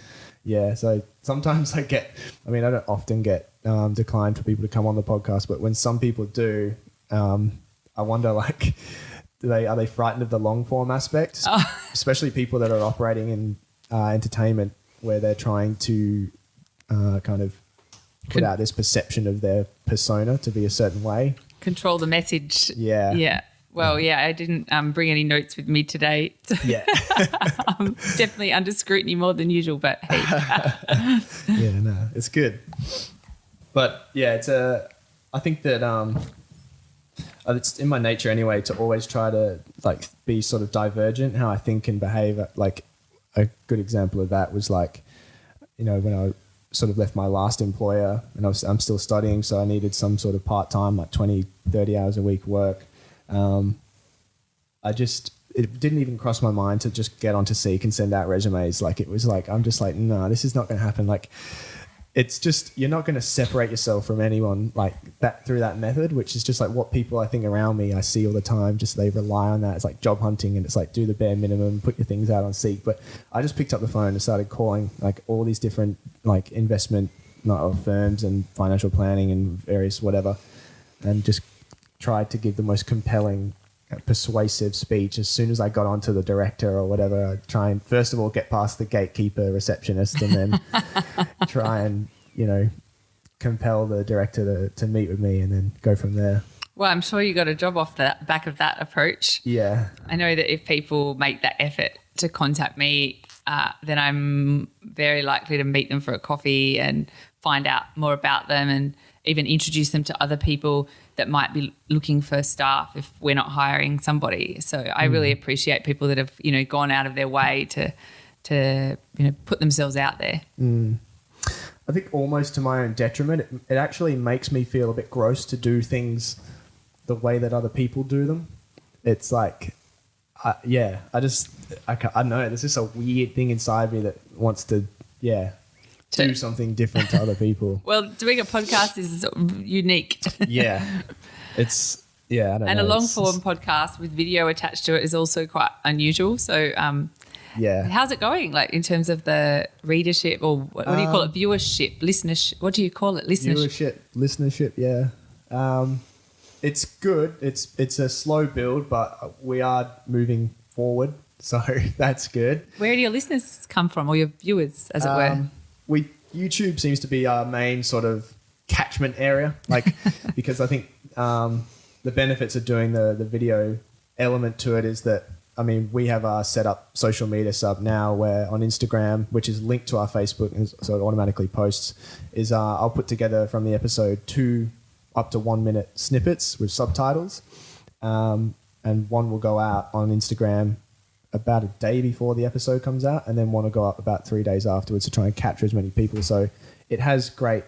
so sometimes I don't often get declined for people to come on the podcast, but when some people do, I wonder, like, are they frightened of the long form aspect? Especially people that are operating in entertainment, where they're trying to kind of put out this perception of their persona to be a certain way. Control the message. Yeah. Yeah. Well, I didn't bring any notes with me today. Yeah. I'm definitely under scrutiny more than usual, but hey. Yeah, no, it's good. But I think that it's in my nature anyway to always try to like be sort of divergent how I think and behave. Like a good example of that was like, when I sort of left my last employer and I'm still studying, so I needed some sort of part-time, like 20, 30 hours a week work. It didn't even cross my mind to just get onto Seek and send out resumes. Like, it was like, I'm just like, no, this is not going to happen. Like, it's just, you're not going to separate yourself from anyone like that through that method, which is just like what people I think around me I see all the time. Just they rely on that. It's like job hunting, and it's like do the bare minimum, put your things out on Seek. But I just picked up the phone and started calling like all these different like investment firms and financial planning and various whatever, and just tried to give the most compelling, persuasive speech. As soon as I got onto the director or whatever, I'd try and first of all get past the gatekeeper receptionist, and then try and compel the director to meet with me, and then go from there. Well, I'm sure you got a job off the back of that approach. Yeah. I know that if people make that effort to contact me, then I'm very likely to meet them for a coffee and find out more about them. And even introduce them to other people that might be looking for staff if we're not hiring somebody. So I really appreciate people that have, you know, gone out of their way to you know, put themselves out there. I think almost to my own detriment, it actually makes me feel a bit gross to do things the way that other people do them. It's like, I don't know. There's just a weird thing inside me that wants to do something different to other people. Well, doing a podcast is unique. Yeah. It's, I don't know. And a long form podcast with video attached to it is also quite unusual. So, how's it going? Like in terms of the readership, or what do you call it? Viewership, listenership. What do you call it? Listenership. Yeah. It's good. It's a slow build, but we are moving forward. So that's good. Where do your listeners come from, or your viewers, as it were? YouTube seems to be our main sort of catchment area, like because I think the benefits of doing the video element to it is that, I mean, we have our set up social media sub now where on Instagram, which is linked to our Facebook, and so it automatically posts, is I'll put together from the episode 2 up to 1 minute snippets with subtitles, and one will go out on Instagram about a day before the episode comes out, and then one will go up about 3 days afterwards to try and capture as many people. So it has great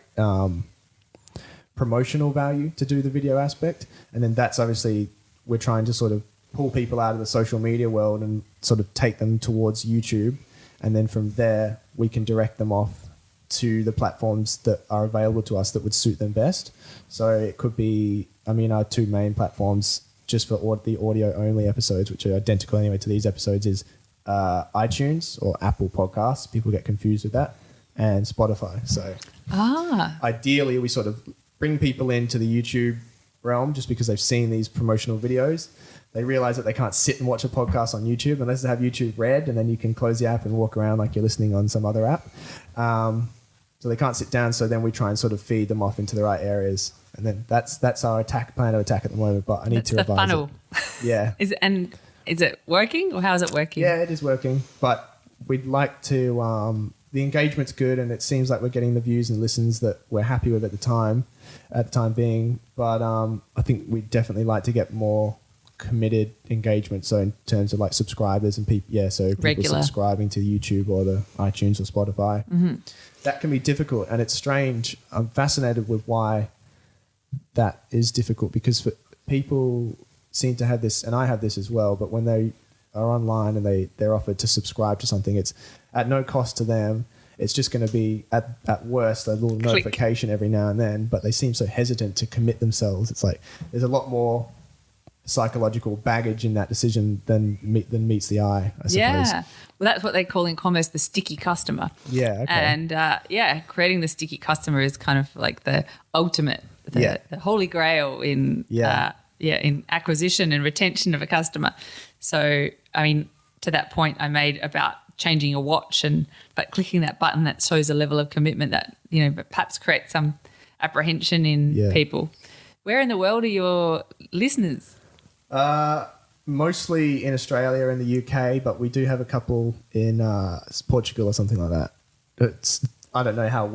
promotional value to do the video aspect, and then that's obviously we're trying to sort of pull people out of the social media world and sort of take them towards YouTube, and then from there we can direct them off to the platforms that are available to us that would suit them best. So it could be, I mean, our 2 main platforms just for the audio only episodes, which are identical anyway to these episodes, is iTunes or Apple Podcasts. People get confused with that, and Spotify. So ideally we sort of bring people into the YouTube realm just because they've seen these promotional videos. They realize that they can't sit and watch a podcast on YouTube unless they have YouTube Red, and then you can close the app and walk around like you're listening on some other app. So they can't sit down. So then we try and sort of feed them off into the right areas. And then that's our plan of attack at the moment. But I need to revise funnel. it. Yeah. Is it working, or how is it working? Yeah, it is working. But we'd like to, the engagement's good, and it seems like we're getting the views and listens that we're happy with at the time being. But I think we'd definitely like to get more committed engagement. So in terms of like subscribers and people, so people regular subscribing to YouTube or the iTunes or Spotify. That can be difficult, and it's strange. I'm fascinated with why that is difficult, because for people seem to have this, and I have this as well, but when they are online and they're offered to subscribe to something, it's at no cost to them. It's just going to be at worst a little notification every now and then, but they seem so hesitant to commit themselves. It's like there's a lot more psychological baggage in that decision than meets the eye, I suppose. Yeah. Well, that's what they call in commerce the sticky customer. Yeah, okay. And creating the sticky customer is kind of like the ultimate, the holy grail in in acquisition and retention of a customer. So, I mean, to that point I made about changing a watch, but clicking that button that shows a level of commitment that, you know, but perhaps creates some apprehension in people. Where in the world are your listeners? Mostly in Australia and the UK, but we do have a couple in Portugal or something like that. I don't know how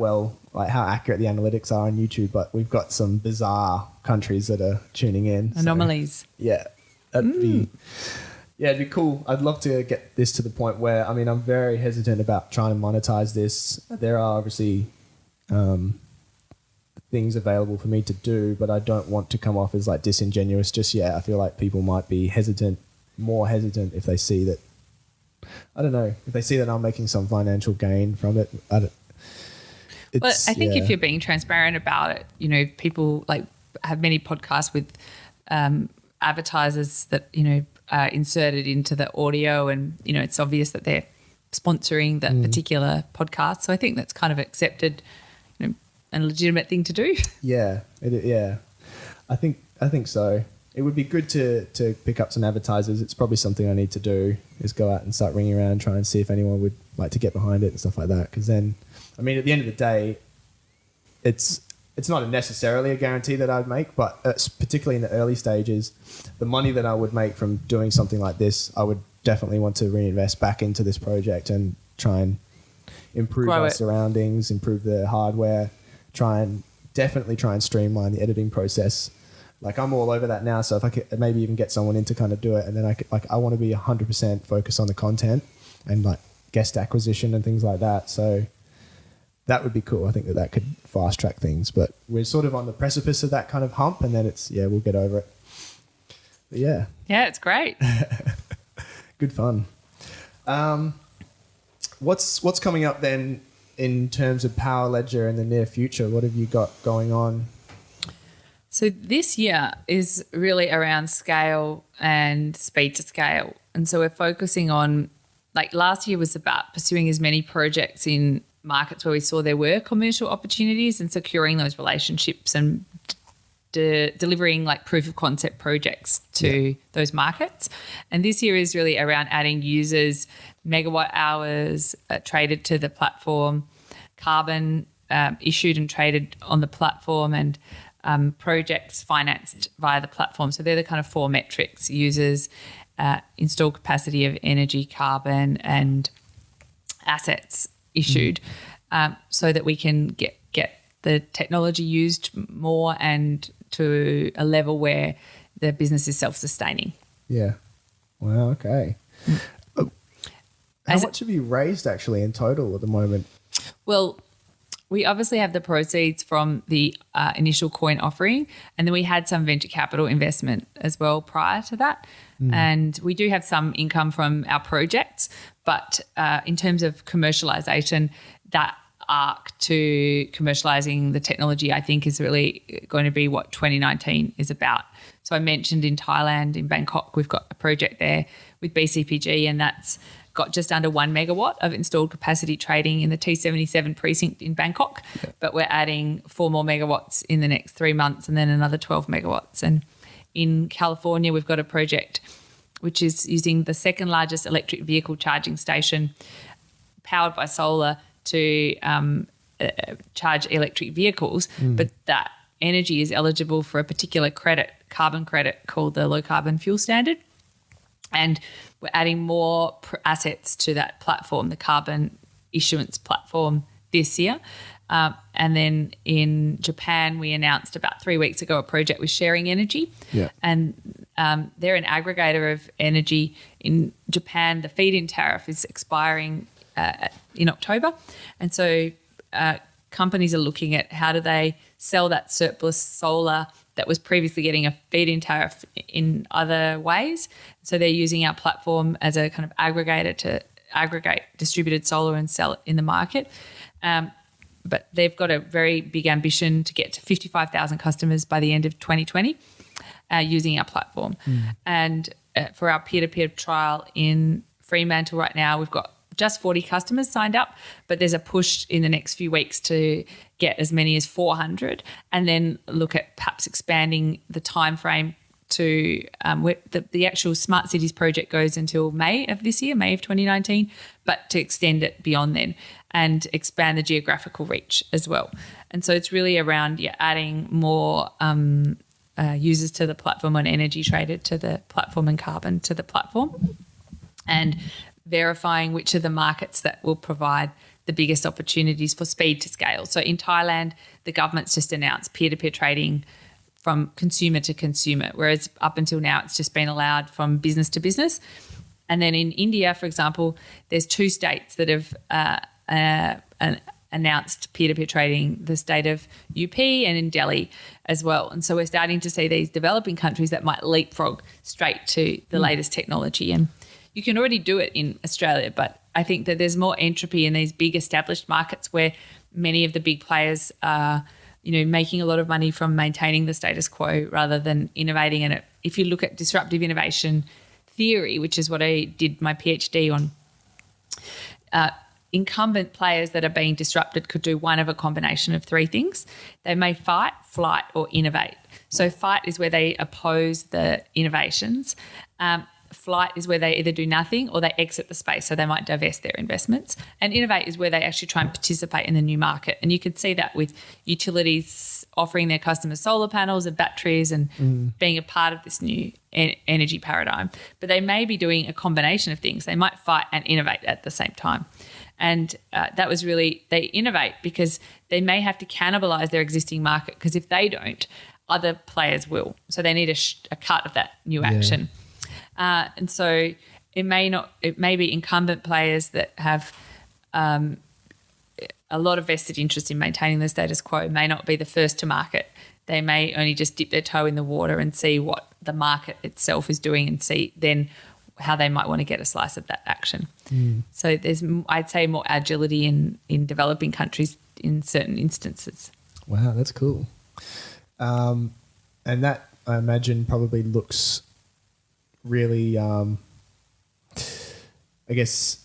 accurate the analytics are on YouTube, but we've got some bizarre countries that are tuning in. Anomalies. So, it'd be cool. I'd love to get this to the point where, I mean, I'm very hesitant about trying to monetize this. There are obviously things available for me to do, but I don't want to come off as like disingenuous just yet. I feel like people might be more hesitant if they see that, I don't know, if they see that I'm making some financial gain from it. I think if you're being transparent about it, you know, people like have many podcasts with advertisers that, you know, are inserted into the audio, and, you know, it's obvious that they're sponsoring that particular podcast. So I think that's kind of accepted, you know, a legitimate thing to do. I think so. It would be good to pick up some advertisers. It's probably something I need to do, is go out and start ringing around and try and see if anyone would like to get behind it and stuff like that. Because then, I mean, at the end of the day, it's not necessarily a guarantee that I'd make, but particularly in the early stages, the money that I would make from doing something like this, I would definitely want to reinvest back into this project and try and improve our surroundings, improve the hardware, try and definitely try and streamline the editing process. Like I'm all over that now. So if I could maybe even get someone in to kind of do it, and then I want to be 100% focused on the content and like guest acquisition and things like that. So that would be cool. I think that could fast track things, but we're sort of on the precipice of that kind of hump, and then we'll get over it. But yeah. Yeah, it's great. Good fun. What's coming up then in terms of Power Ledger in the near future? What have you got going on? So this year is really around scale and speed to scale. And so we're focusing on, like last year was about pursuing as many projects in markets where we saw there were commercial opportunities and securing those relationships and delivering like proof of concept projects to those markets. And this year is really around adding users, megawatt hours traded to the platform, carbon issued and traded on the platform, and projects financed via the platform. So they're the kind of 4 metrics: users, installed capacity of energy, carbon, and assets issued, so that we can get the technology used more and to a level where the business is self-sustaining. Yeah. Wow, okay. How much have you raised actually in total at the moment? Well, we obviously have the proceeds from the initial coin offering, and then we had some venture capital investment as well prior to that. And we do have some income from our projects, but in terms of commercialization, that arc to commercializing the technology, I think, is really going to be what 2019 is about. So I mentioned in Thailand, in Bangkok, we've got a project there with BCPG, and that's got just under 1 megawatt of installed capacity trading in the T77 precinct in Bangkok. Yeah. But we're adding 4 more megawatts in the next 3 months, and then another 12 megawatts. And in California, we've got a project which is using the second largest electric vehicle charging station powered by solar to charge electric vehicles, but that energy is eligible for a particular credit, carbon credit, called the low carbon fuel standard. And we're adding more assets to that platform, the carbon issuance platform, this year. And then in Japan, we announced about 3 weeks ago a project with Sharing Energy. Yeah. And they're an aggregator of energy. In Japan, the feed-in tariff is expiring in October. And so companies are looking at how do they sell that surplus solar that was previously getting a feed-in tariff in other ways. So they're using our platform as a kind of aggregator to aggregate distributed solar and sell it in the market. But they've got a very big ambition to get to 55,000 customers by the end of 2020 using our platform. And for our peer-to-peer trial in Fremantle right now, we've got just 40 customers signed up, but there's a push in the next few weeks to get as many as 400, and then look at perhaps expanding the time frame to where the actual Smart Cities project goes until May of this year, May of 2019, but to extend it beyond then and expand the geographical reach as well. And so it's really around adding more users to the platform and energy traded to the platform and carbon to the platform, and verifying which are the markets that will provide the biggest opportunities for speed to scale. So in Thailand, the government's just announced peer-to-peer trading from consumer to consumer, whereas up until now it's just been allowed from business to business. And then in India, for example, there's 2 states that have announced peer-to-peer trading, the state of UP and in Delhi as well. And so we're starting to see these developing countries that might leapfrog straight to the latest technology. And you can already do it in Australia, but I think that there's more entropy in these big established markets where many of the big players are, making a lot of money from maintaining the status quo rather than innovating. And if you look at disruptive innovation theory, which is what I did my PhD on, incumbent players that are being disrupted could do one of a combination of 3 things. They may fight, flight, or innovate. So fight is where they oppose the innovations. Flight is where they either do nothing or they exit the space, so they might divest their investments. And innovate is where they actually try and participate in the new market. And you could see that with utilities offering their customers solar panels and batteries and being a part of this new energy paradigm. But they may be doing a combination of things. They might fight and innovate at the same time. And that was really, they innovate because they may have to cannibalize their existing market, because if they don't, other players will. So they need a cut of that new action. And so it may be incumbent players that have a lot of vested interest in maintaining the status quo, may not be the first to market. They may only just dip their toe in the water and see what the market itself is doing and see then how they might want to get a slice of that action. So there's, I'd say, more agility in developing countries in certain instances. Wow, that's cool. And that, I imagine, probably looks really, I guess,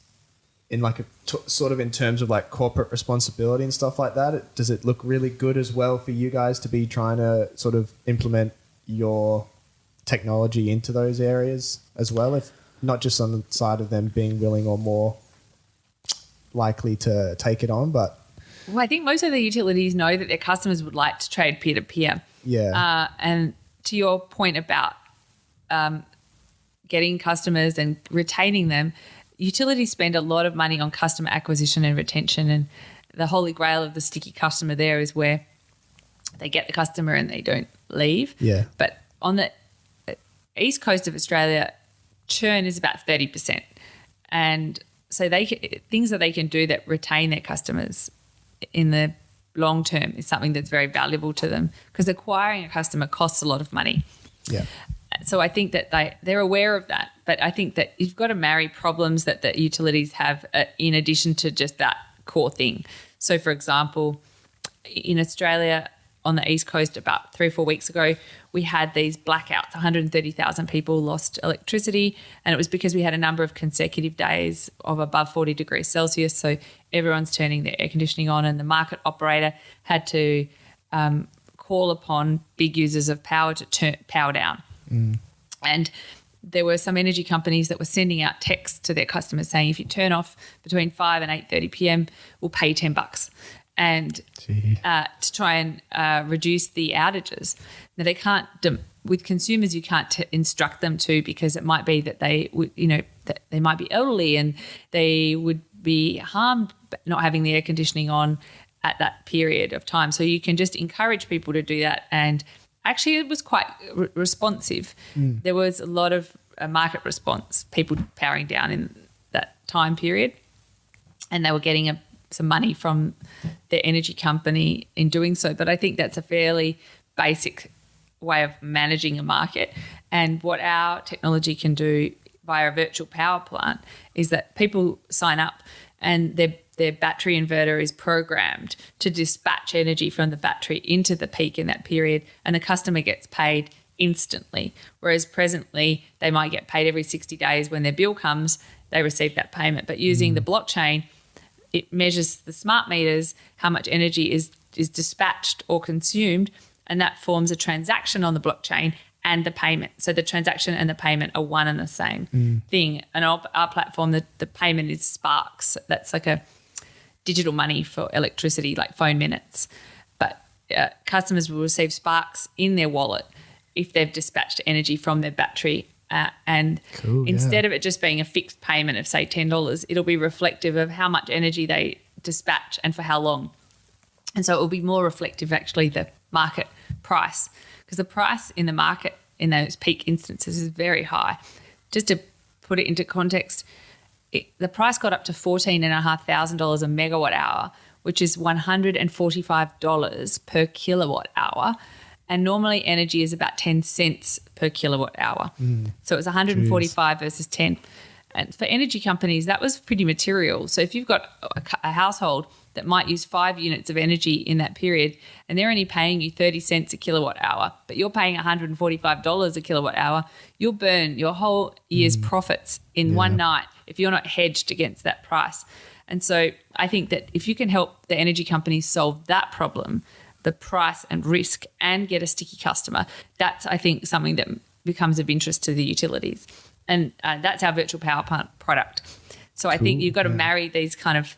in like sort of in terms of like corporate responsibility and stuff like that. Does it look really good as well for you guys to be trying to sort of implement your technology into those areas as well, if not just on the side of them being willing or more likely to take it on, but... Well, I think most of the utilities know that their customers would like to trade peer-to-peer. Yeah. And to your point about getting customers and retaining them, utilities spend a lot of money on customer acquisition and retention, and the holy grail of the sticky customer there is where they get the customer and they don't leave. Yeah. But on the east coast of Australia, churn is about 30%. And so things that they can do that retain their customers in the long term is something that's very valuable to them, because acquiring a customer costs a lot of money. Yeah. So I think that they're aware of that, but I think that you've got to marry problems that the utilities have in addition to just that core thing. So, for example, in Australia on the East Coast about 3 or 4 weeks ago, we had these blackouts. 130,000 people lost electricity, and it was because we had a number of consecutive days of above 40 degrees Celsius. So everyone's turning their air conditioning on, and the market operator had to call upon big users of power to turn power down. And there were some energy companies that were sending out texts to their customers saying, if you turn off between 5 and 8:30 p.m, we'll pay you $10. And to try and reduce the outages. Now, they can't, with consumers, you can't instruct them to, because it might be that they would, that they might be elderly and they would be harmed not having the air conditioning on at that period of time. So you can just encourage people to do that. And actually, it was quite responsive. There was a lot of market response, people powering down in that time period, and they were getting some money from their energy company in doing so. But I think that's a fairly basic way of managing a market. And what our technology can do via a virtual power plant is that people sign up and their battery inverter is programmed to dispatch energy from the battery into the peak in that period, and the customer gets paid instantly. Whereas presently they might get paid every 60 days. When their bill comes, they receive that payment. But using the blockchain, it measures the smart meters, how much energy is dispatched or consumed, and that forms a transaction on the blockchain and the payment. So the transaction and the payment are one and the same thing. And our platform, the payment is Sparks. That's like a digital money for electricity, like phone minutes. But customers will receive Sparks in their wallet if they've dispatched energy from their battery. And instead of it just being a fixed payment of, say, $10, it'll be reflective of how much energy they dispatch and for how long. And so it will be more reflective, actually, the market price, because the price in the market in those peak instances is very high. Just to put it into context, the price got up to $14,500 a megawatt hour, which is $145 per kilowatt hour. And normally energy is about 10 cents per kilowatt hour. So it was 145 versus 10. And for energy companies, that was pretty material. So if you've got a household that might use 5 units of energy in that period, and they're only paying you 30 cents a kilowatt hour, but you're paying $145 a kilowatt hour, you'll burn your whole year's profits in one night if you're not hedged against that price. And so I think that if you can help the energy companies solve that problem, the price and risk, and get a sticky customer, that's, I think, something that becomes of interest to the utilities. And that's our virtual power plant product. So I think you've got to marry these kind of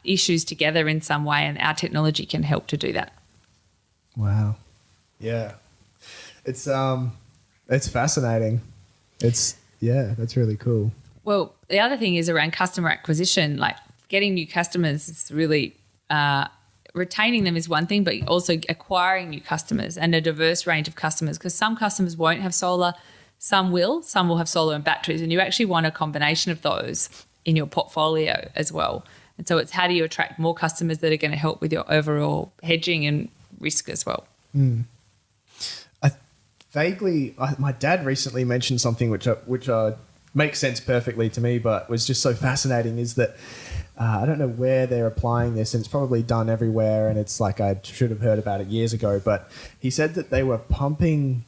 issues together in some way, and our technology can help to do that. Wow. Yeah. It's fascinating. That's really cool. Well, the other thing is around customer acquisition. Like getting new customers is really retaining them is one thing, but also acquiring new customers and a diverse range of customers, because some customers won't have solar, some will have solar and batteries, and you actually want a combination of those in your portfolio as well. And so it's how do you attract more customers that are going to help with your overall hedging and risk as well. My dad recently mentioned something which makes sense perfectly to me, but was just so fascinating, is that I don't know where they're applying this, and it's probably done everywhere, and it's like I should have heard about it years ago, but he said that they were pumping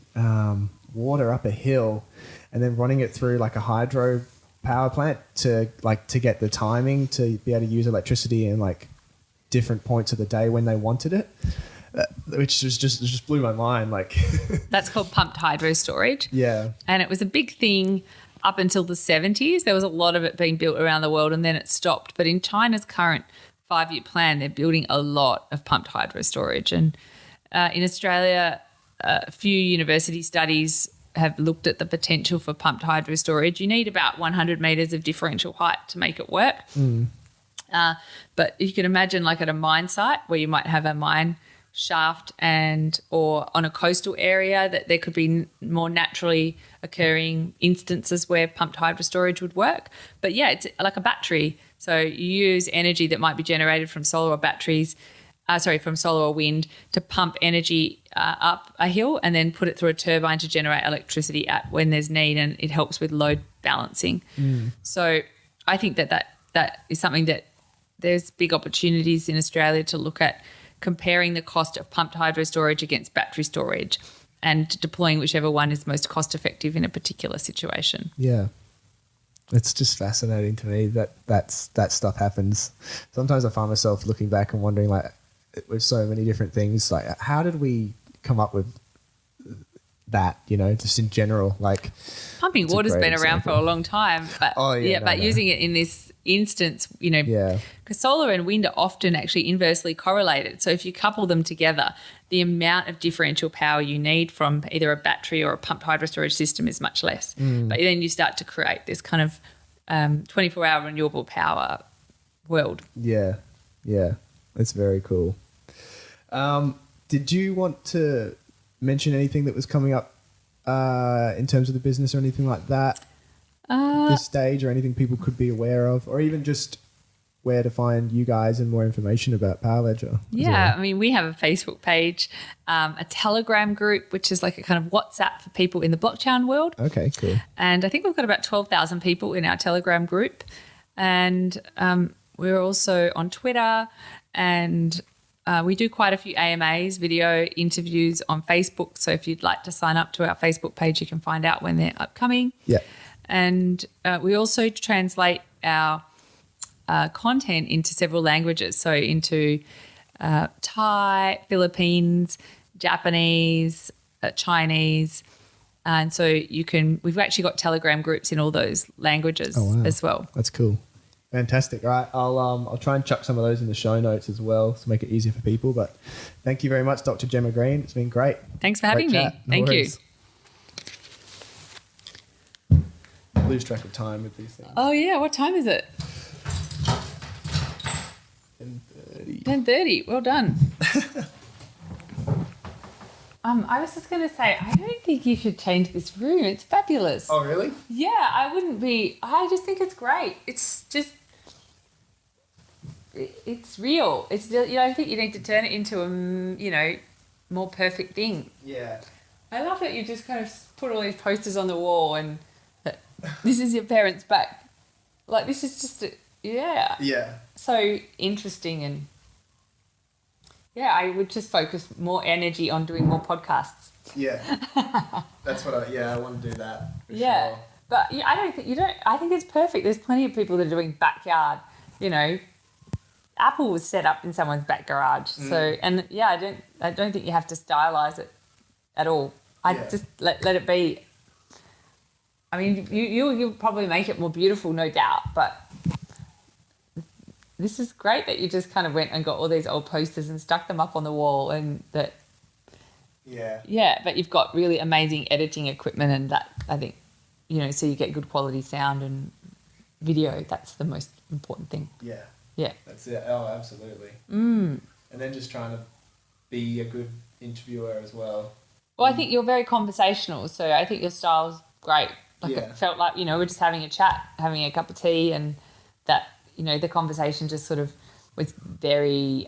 water up a hill and then running it through like a hydro power plant to get the timing to be able to use electricity in like different points of the day when they wanted it, which just blew my mind. Like that's called pumped hydro storage. Yeah. And it was a big thing up until the 70s. There was a lot of it being built around the world, and then it stopped. But in China's current 5-year plan, they're building a lot of pumped hydro storage. And in Australia, a few university studies have looked at the potential for pumped hydro storage. You need about 100 metres of differential height to make it work. But you can imagine like at a mine site where you might have a mine shaft or on a coastal area, that there could be more naturally occurring instances where pumped hydro storage would work. But yeah, it's like a battery. So you use energy that might be generated from solar or from solar or wind to pump energy up a hill and then put it through a turbine to generate electricity when there's need, and it helps with load balancing. So I think that is something that there's big opportunities in Australia to look at, comparing the cost of pumped hydro storage against battery storage and deploying whichever one is most cost effective in a particular situation. Yeah. It's just fascinating to me that stuff happens. Sometimes I find myself looking back and wondering, like, with so many different things, like how did we come up with that, just in general? Like pumping water's been around for a long time, but using it in this instance, because solar and wind are often actually inversely correlated. So if you couple them together, the amount of differential power you need from either a battery or a pumped hydro storage system is much less. But then you start to create this kind of 24-hour renewable power world. Yeah, that's very cool. Did you want to mention anything that was coming up in terms of the business or anything like that this stage, or anything people could be aware of, or even just where to find you guys and more information about Power Ledger? Yeah, I mean, we have a Facebook page, a Telegram group, which is like a kind of WhatsApp for people in the blockchain world. Okay, cool. And I think we've got about 12,000 people in our Telegram group. And we're also on Twitter, and we do quite a few AMAs, video interviews on Facebook. So if you'd like to sign up to our Facebook page, you can find out when they're upcoming. Yeah. And we also translate our content into several languages, so into Thai, Philippines, Japanese, Chinese. And so we've actually got Telegram groups in all those languages as well. That's cool. Fantastic. All right. I'll try and chuck some of those in the show notes as well to make it easier for people. But thank you very much, Dr. Jemma Green. It's been great. Thanks for having me. Thank you. Lose track of time with these things. Oh, yeah. What time is it? 10:30. 10:30. Well done. I was just going to say, I don't think you should change this room. It's fabulous. Oh, really? Yeah, I wouldn't be. I just think it's great. It's just, it's real. It's, I think you need to turn it into a, more perfect thing. Yeah. I love that you just kind of put all these posters on the wall and this is your parents' back. Like, this is just, Yeah. So interesting, and I would just focus more energy on doing more podcasts. Yeah. That's what I want to do that. For sure. But I think it's perfect. There's plenty of people that are doing backyard, Apple was set up in someone's back garage. So, and I don't think you have to stylize it at all. I just let it be. I mean, you'll probably make it more beautiful, no doubt, but this is great that you just kind of went and got all these old posters and stuck them up on the wall, and that. Yeah, but you've got really amazing editing equipment, and that, I think, so you get good quality sound and video. That's the most important thing. Yeah. Yeah. That's it. Oh, absolutely. And then just trying to be a good interviewer as well. Well, I think you're very conversational, so I think your style's great. Like it felt like, we're just having a chat, having a cup of tea, and that, the conversation just sort of was very,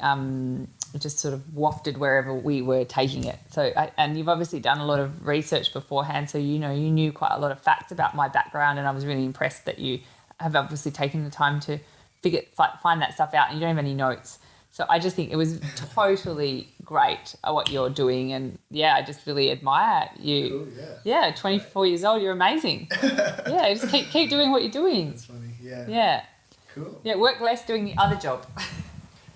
just sort of wafted wherever we were taking it. So, and you've obviously done a lot of research beforehand, so, you knew quite a lot of facts about my background, and I was really impressed that you have obviously taken the time to find that stuff out, and you don't have any notes. So I just think it was totally great what you're doing, and I just really admire you. Cool, 24 years old, you're amazing. Just keep doing what you're doing. That's funny. Yeah. Cool. Work less doing the other job.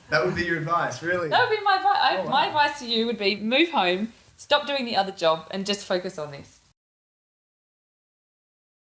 That would be your advice, really? That would be my advice. Oh, wow. My advice to you would be move home, stop doing the other job, and just focus on this.